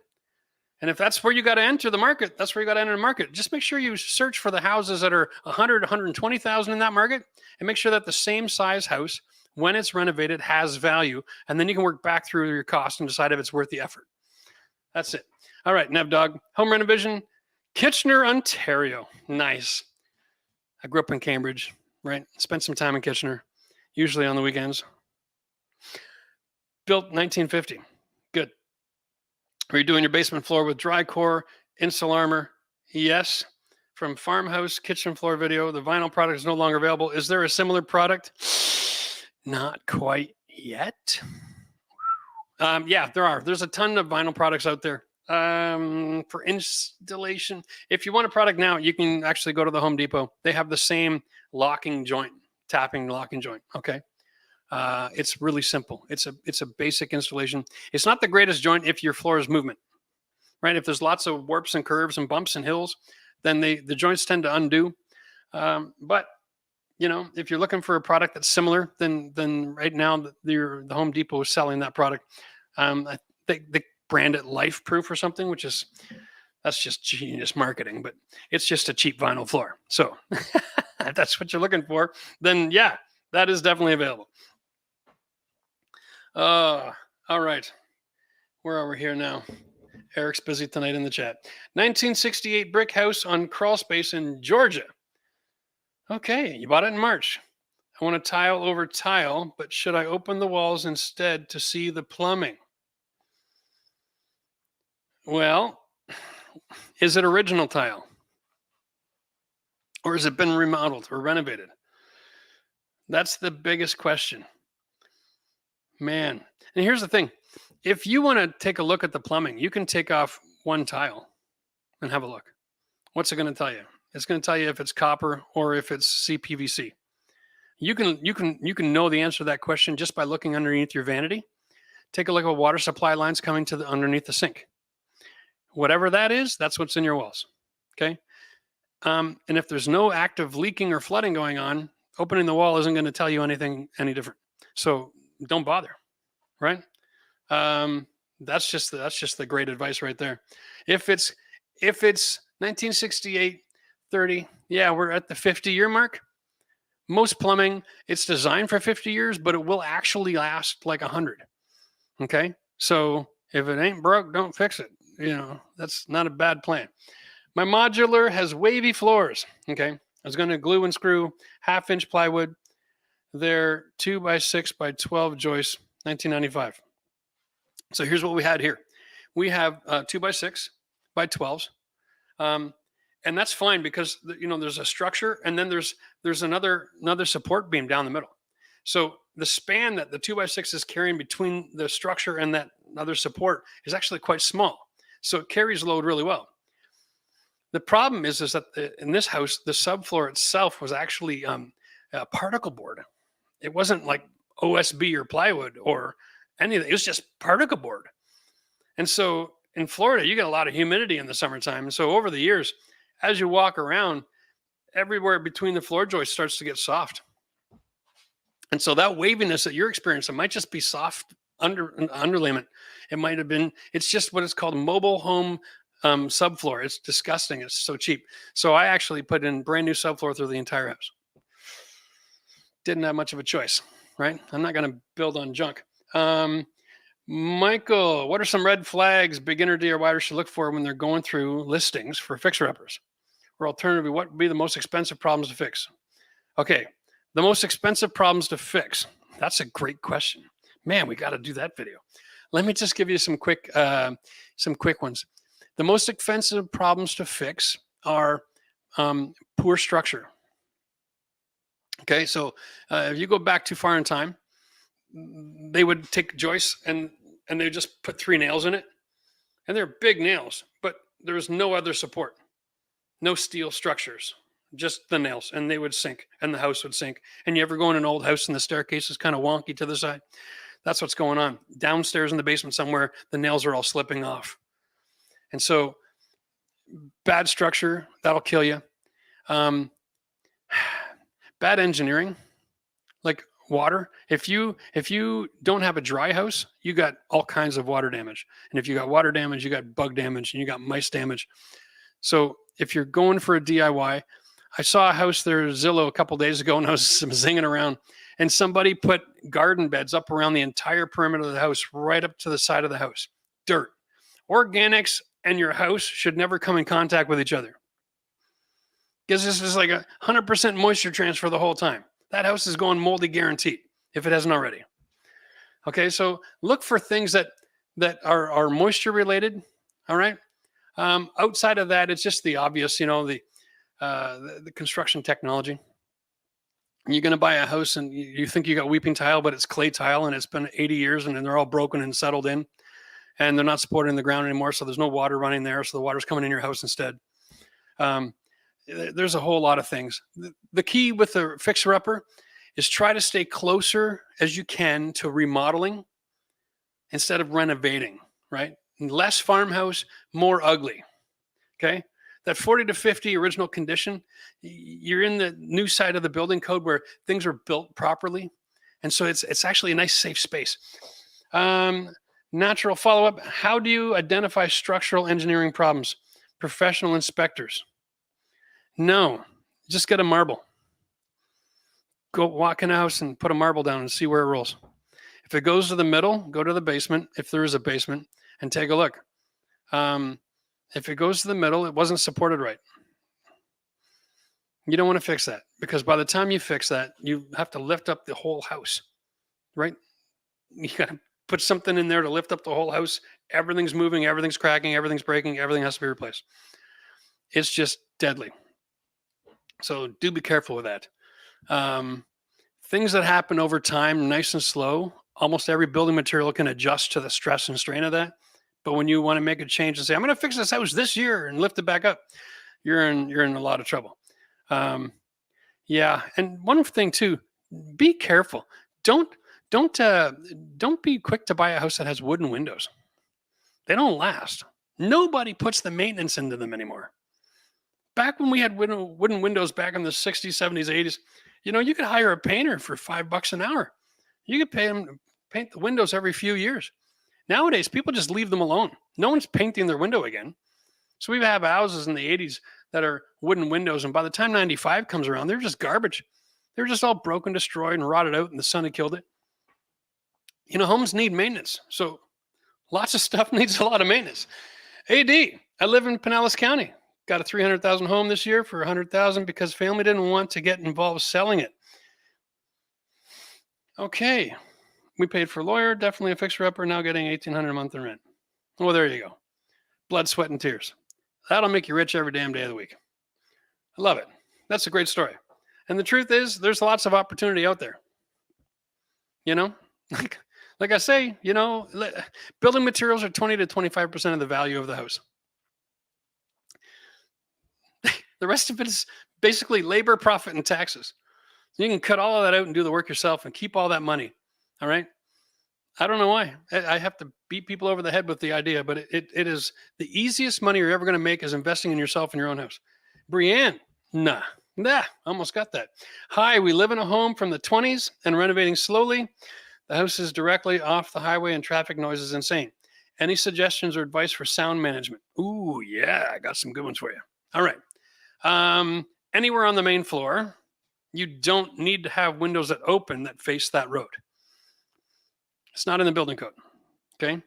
And if that's where you got to enter the market, that's where you got to enter the market. Just make sure you search for the houses that are 100, 120,000 in that market, and make sure that the same size house, when it's renovated, has value. And then you can work back through your cost and decide if it's worth the effort. That's it. All right, Nevdog, Home Renovision, Kitchener, Ontario. Nice. I grew up in Cambridge, right? Spent some time in Kitchener, usually on the weekends. Built 1950. Good. Are you doing your basement floor with dry core, Install Armor? Yes. From Farmhouse Kitchen Floor Video, the vinyl product is no longer available. Is there a similar product? Not quite yet. Yeah, there are. There's a ton of vinyl products out there for installation. If you want a product now, you can actually go to the Home Depot. They have the same locking joint, tapping locking joint. Okay. It's really simple. It's a basic installation. It's not the greatest joint if your floor is movement, right? If there's lots of warps and curves and bumps and hills, then the joints tend to undo. But if you're looking for a product that's similar, then right now the Home Depot is selling that product. They brand it Life Proof or something, that's just genius marketing, but it's just a cheap vinyl floor. So if that's what you're looking for, then yeah, that is definitely available. All right. Where are we here now? Eric's busy tonight in the chat. 1968 brick house on crawl space in Georgia. Okay, you bought it in March. I want to tile over tile, but should I open the walls instead to see the plumbing? Well, is it original tile? Or has it been remodeled or renovated? That's the biggest question. Man. And here's the thing. If you want to take a look at the plumbing, you can take off one tile and have a look. What's it going to tell you? It's going to tell you if it's copper or if it's CPVC. You can know the answer to that question just by looking underneath your vanity. Take a look at water supply lines coming to underneath the sink. Whatever that is, that's what's in your walls. Okay. And if there's no active leaking or flooding going on, opening the wall isn't going to tell you anything any different. So don't bother, right? That's just the great advice right there. If it's 1968, 30, yeah, we're at the 50-year mark. Most plumbing, it's designed for 50 years, but it will actually last like 100. Okay, so if it ain't broke, don't fix it. That's not a bad plan. My modular has wavy floors. Okay, I was going to glue and screw 1/2-inch plywood. They're 2x6x12 joists, 1995. So here's what we had here. We have 2x6x12s. And that's fine because there's a structure and then there's another support beam down the middle. So the span that the 2x6 is carrying between the structure and that other support is actually quite small. So it carries load really well. The problem is that in this house, the subfloor itself was actually a particle board. It wasn't like OSB or plywood or anything. It was just particle board. And so in Florida, you get a lot of humidity in the summertime. And so over the years, as you walk around, everywhere between the floor joists starts to get soft. And so that waviness that you're experiencing might just be soft underlayment. It might have been, it's just what it's called mobile home subfloor. It's disgusting. It's so cheap. So I actually put in brand new subfloor through the entire house. Didn't have much of a choice, right? I'm not going to build on junk. Michael, what are some red flags beginner DIYers should look for when they're going through listings for fixer-uppers? Or alternatively, what would be the most expensive problems to fix? Okay, the most expensive problems to fix. That's a great question. Man, we got to do that video. Let me just give you some quick ones. The most expensive problems to fix are poor structure. Okay, so if you go back too far in time, they would take joists and they just put 3 nails in it, and they're big nails, but there was no other support, no steel structures, just the nails, and they would sink, and the house would sink. And you ever go in an old house and the staircase is kind of wonky to the side? That's what's going on. Downstairs in the basement somewhere, the nails are all slipping off. And so bad structure, that'll kill you. Bad engineering, like water. If you don't have a dry house, you got all kinds of water damage. And if you got water damage, you got bug damage and you got mice damage. So if you're going for a DIY, I saw a house there, Zillow, a couple days ago, and I was zinging around, and somebody put garden beds up around the entire perimeter of the house, right up to the side of the house. Dirt. Organics and your house should never come in contact with each other, because this is like 100% moisture transfer the whole time. That house is going moldy guaranteed if it hasn't already. Okay, so look for things that are moisture related. All right. Outside of that, it's just the obvious, the construction technology. You're going to buy a house and you think you got weeping tile, but it's clay tile and it's been 80 years and they're all broken and settled in, and they're not supporting the ground anymore. So there's no water running there. So the water's coming in your house instead. There's a whole lot of things. The key with the fixer-upper is try to stay closer as you can to remodeling instead of renovating, right? Less farmhouse, more ugly, okay? That 40 to 50 original condition, you're in the new side of the building code where things are built properly. And so it's actually a nice, safe space. Natural follow-up, how do you identify structural engineering problems? Professional inspectors. No, just get a marble. Go walk in a house and put a marble down and see where it rolls. If it goes to the middle, go to the basement, if there is a basement, and take a look. If it goes to the middle, it wasn't supported right. You don't want to fix that, because by the time you fix that, you have to lift up the whole house, right? You got to put something in there to lift up the whole house. Everything's moving, everything's cracking, everything's breaking, everything has to be replaced. It's just deadly. So do be careful with that. Things that happen over time, nice and slow, almost every building material can adjust to the stress and strain of that. But when you want to make a change and say, I'm going to fix this house this year and lift it back up, you're in a lot of trouble. Yeah. And one thing too, be careful. Don't be quick to buy a house that has wooden windows. They don't last. Nobody puts the maintenance into them anymore. Back when we had wooden windows back in the 60s, 70s, 80s, you could hire a painter for $5 an hour. You could pay them to paint the windows every few years. Nowadays, people just leave them alone. No one's painting their window again. So we have houses in the 80s that are wooden windows, and by the time 95 comes around, they're just garbage. They're just all broken, destroyed, and rotted out, and the sun had killed it. Homes need maintenance. So lots of stuff needs a lot of maintenance. AD, I live in Pinellas County. Got a $300,000 home this year for $100,000 because family didn't want to get involved selling it. Okay. We paid for a lawyer, definitely a fixer-upper, now getting $1,800 a month in rent. Well, there you go. Blood, sweat, and tears. That'll make you rich every damn day of the week. I love it. That's a great story. And the truth is, there's lots of opportunity out there. Like I say, building materials are 20 to 25% of the value of the house. The rest of it is basically labor, profit, and taxes. You can cut all of that out and do the work yourself and keep all that money. All right. I don't know why. I have to beat people over the head with the idea, but it is the easiest money you're ever going to make is investing in yourself in your own house. Brianne, nah, Nah, almost got that. Hi, we live in a home from the 20s and renovating slowly. The house is directly off the highway and traffic noise is insane. Any suggestions or advice for sound management? Ooh, yeah, I got some good ones for you. All right. Anywhere on the main floor, you don't need to have windows that open that face that road. It's not in the building code. Okay.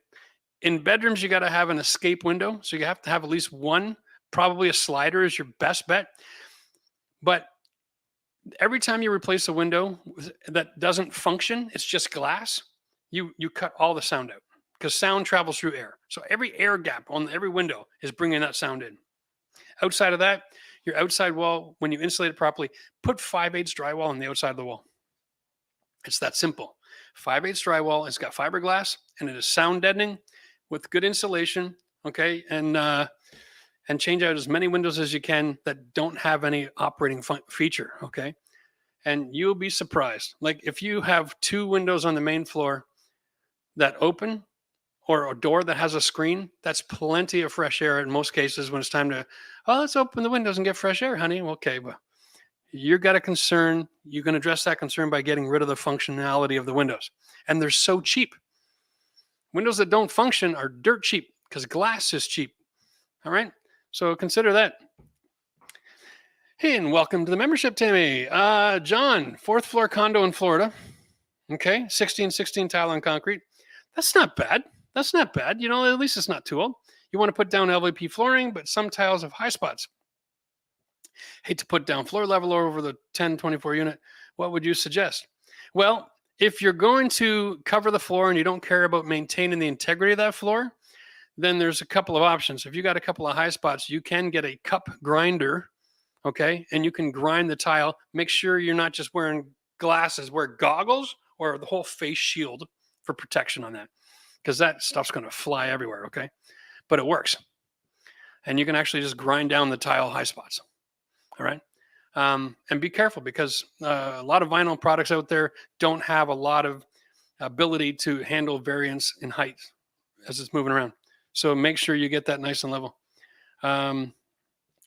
In bedrooms, you got to have an escape window. So you have to have at least one. Probably a slider is your best bet. But every time you replace a window that doesn't function, it's just glass, you cut all the sound out because sound travels through air. So every air gap on every window is bringing that sound in. Outside of that, your outside wall, when you insulate it properly, put 5/8 drywall on the outside of the wall. It's that simple. 5/8 drywall, it's got fiberglass and it is sound deadening with good insulation. Okay. And change out as many windows as you can that don't have any operating feature. Okay. And you'll be surprised. Like if you have 2 windows on the main floor that open or a door that has a screen, that's plenty of fresh air in most cases when it's time to, oh, let's open the windows and get fresh air, honey. Okay. But you've got a concern. You can address that concern by getting rid of the functionality of the windows. And they're so cheap. Windows that don't function are dirt cheap because glass is cheap. All right. So consider that. Hey, and welcome to the membership, Tammy. John, 4th floor condo in Florida. Okay, 1616 tile on concrete. That's not bad. That's not bad. You know, at least it's not too old. You want to put down LVP flooring, but some tiles have high spots. Hate to put down floor level over the 1024 unit. What would you suggest? Well, if you're going to cover the floor and you don't care about maintaining the integrity of that floor, then there's a couple of options. If you got a couple of high spots, you can get a cup grinder, okay? And you can grind the tile. Make sure you're not just wearing glasses, wear goggles or the whole face shield for protection on that because that stuff's going to fly everywhere, okay? But it works. And you can actually just grind down the tile high spots, all right? And be careful because a lot of vinyl products out there don't have a lot of ability to handle variance in height as it's moving around. So make sure you get that nice and level.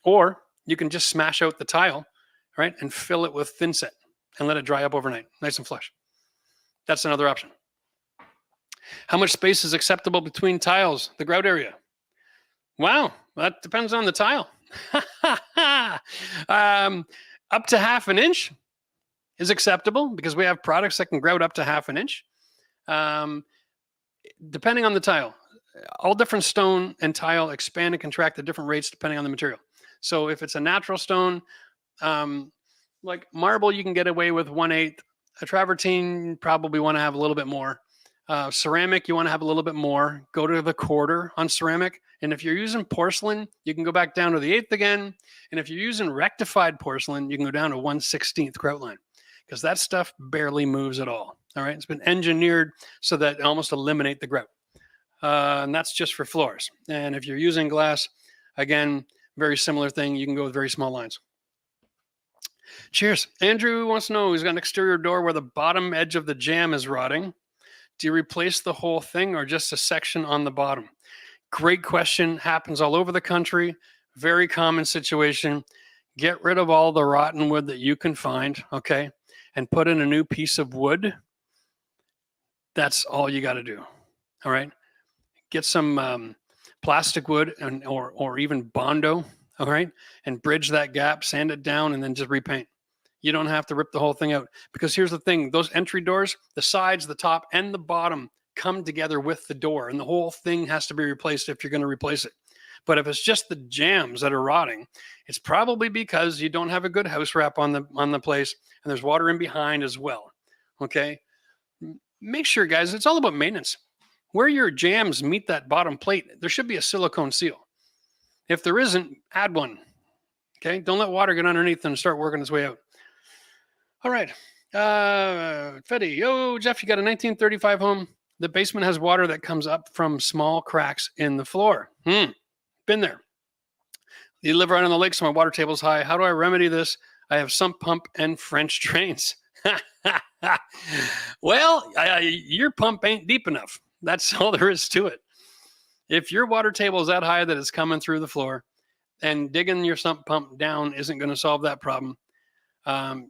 Or you can just smash out the tile, right, and fill it with thin set and let it dry up overnight, nice and flush. That's another option. How much space is acceptable between tiles, the grout area? Wow, that depends on the tile. Up to 1/2 inch is acceptable because we have products that can grout up to 1/2 inch. Depending on the tile. All different stone and tile expand and contract at different rates depending on the material. So if it's a natural stone, like marble, you can get away with 1/8. A travertine, probably want to have a little bit more. Ceramic, you want to have a little bit more. Go to the 1/4 on ceramic. And if you're using porcelain, you can go back down to the 1/8 again. And if you're using rectified porcelain, you can go down to 1/16 grout line because that stuff barely moves at all. All right. It's been engineered so that it almost eliminate the grout. And that's just for floors. And if you're using glass, again, very similar thing. You can go with very small lines. Cheers. Andrew wants to know, he's got an exterior door where the bottom edge of the jamb is rotting. Do you replace the whole thing or just a section on the bottom? Great question. Happens all over the country. Very common situation. Get rid of all the rotten wood that you can find, okay, and put in a new piece of wood. That's all you got to do. All right. Get some plastic wood or even Bondo, all right, and bridge that gap, sand it down, and then just repaint. You don't have to rip the whole thing out because here's the thing. Those entry doors, the sides, the top, and the bottom come together with the door, and the whole thing has to be replaced if you're going to replace it. But if it's just the jambs that are rotting, it's probably because you don't have a good house wrap on the place, and there's water in behind as well, okay? Make sure, guys, it's all about maintenance. Where your jambs meet that bottom plate, there should be a silicone seal. If there isn't, add one. Okay, don't let water get underneath and start working its way out. All right, Fetty, yo, Jeff, you got a 1935 home. The basement has water that comes up from small cracks in the floor. Been there. You live right on the lake, so my water table's high. How do I remedy this? I have sump pump and French drains. Well, your pump ain't deep enough. That's all there is to it. If your water table is that high that it's coming through the floor and digging your sump pump down isn't going to solve that problem, Um,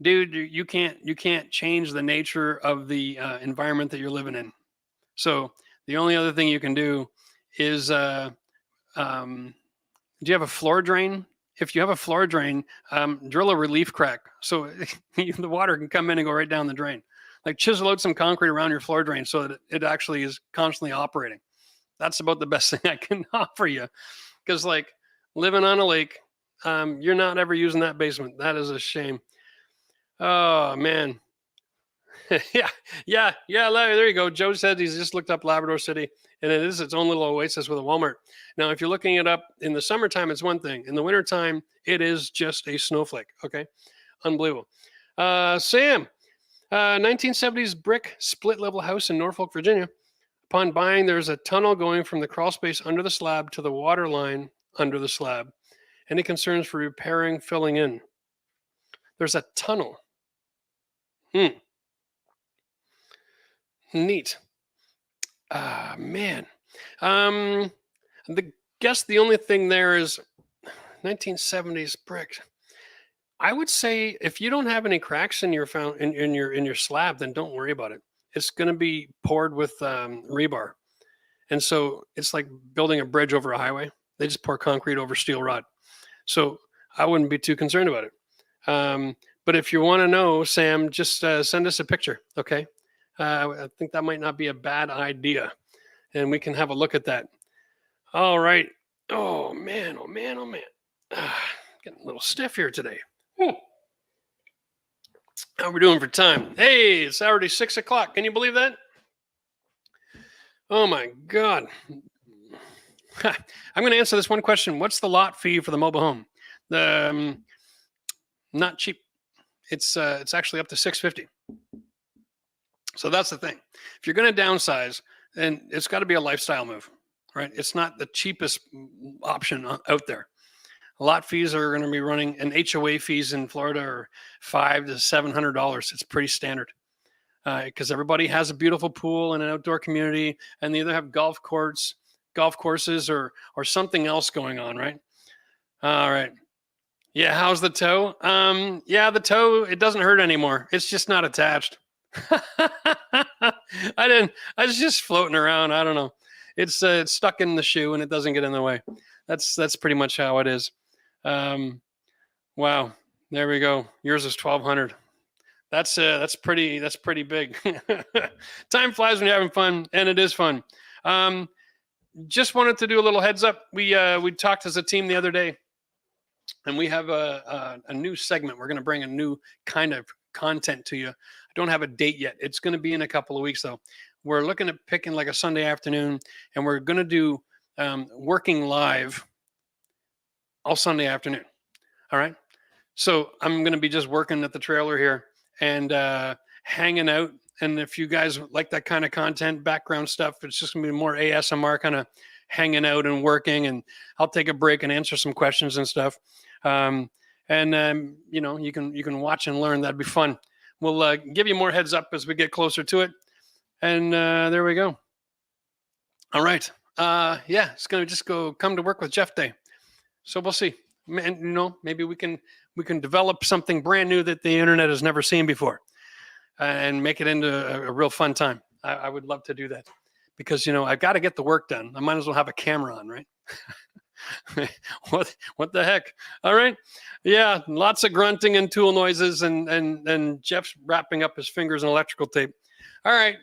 dude, you can't change the nature of the environment that you're living in. So the only other thing you can do is, do you have a floor drain? If you have a floor drain, drill a relief crack so the water can come in and go right down the drain. Like chisel out some concrete around your floor drain so that it actually is constantly operating. That's about the best thing I can offer you. Because like living on a lake, you're not ever using that basement. That is a shame. Oh man. yeah. There you go. Joe said he's just looked up Labrador City, and it is its own little oasis with a Walmart. Now, if you're looking it up in the summertime, it's one thing. In the wintertime, it is just a snowflake. Okay, unbelievable. Sam, 1970s brick split level house in Norfolk, Virginia. Upon buying, there's a tunnel going from the crawl space under the slab to the water line under the slab. Any concerns for repairing, filling in? There's a tunnel. Neat. Man. The only thing there is 1970s brick. I would say if you don't have any cracks in your in your slab, then don't worry about it. It's going to be poured with rebar, and so it's like building a bridge over a highway. They just pour concrete over steel rod, so I wouldn't be too concerned about it. But if you want to know, Sam, just send us a picture, okay? I think that might not be a bad idea, and we can have a look at that. All right. Oh man. Getting a little stiff here today. How we doing for time? Hey, it's already 6 o'clock. Can you believe that? Oh my God. I'm going to answer this one question. What's the lot fee for the mobile home? Not cheap. It's actually up to $650. So that's the thing. If you're going to downsize, then it's got to be a lifestyle move, right? It's not the cheapest option out there. Lot fees are going to be running, and HOA fees in Florida are $500 to $700. It's pretty standard because everybody has a beautiful pool and an outdoor community, and they either have golf courses, or something else going on, right? All right. Yeah, how's the toe? Yeah, the toe, it doesn't hurt anymore. It's just not attached. I was just floating around. I don't know. It's stuck in the shoe and it doesn't get in the way. That's pretty much how it is. Wow. There we go. Yours is 1,200. That's pretty big. Time flies when you're having fun, and it is fun. Just wanted to do a little heads up. We talked as a team the other day, and we have a new segment. We're going to bring a new kind of content to you. I don't have a date yet. It's going to be in a couple of weeks, though. We're looking at picking like a Sunday afternoon, and we're going to do working live all Sunday afternoon. All right. So I'm going to be just working at the trailer here and hanging out. And if you guys like that kind of content, background stuff, it's just going to be more ASMR kind of hanging out and working. And I'll take a break and answer some questions and stuff. You know, you can watch and learn. That'd be fun. We'll give you more heads up as we get closer to it. And there we go. All right. Yeah, it's going to just come to work with Jeff Day. So we'll see. And, you know, maybe we can develop something brand new that the internet has never seen before and make it into a real fun time. I would love to do that because, you know, I've got to get the work done. I might as well have a camera on, right? What the heck? All right. Yeah. Lots of grunting and tool noises and Jeff's wrapping up his fingers in electrical tape. All right.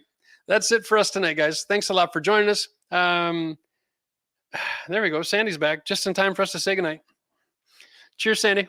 That's it for us tonight, guys. Thanks a lot for joining us. There we go. Sandy's back just in time for us to say goodnight. Cheers, Sandy.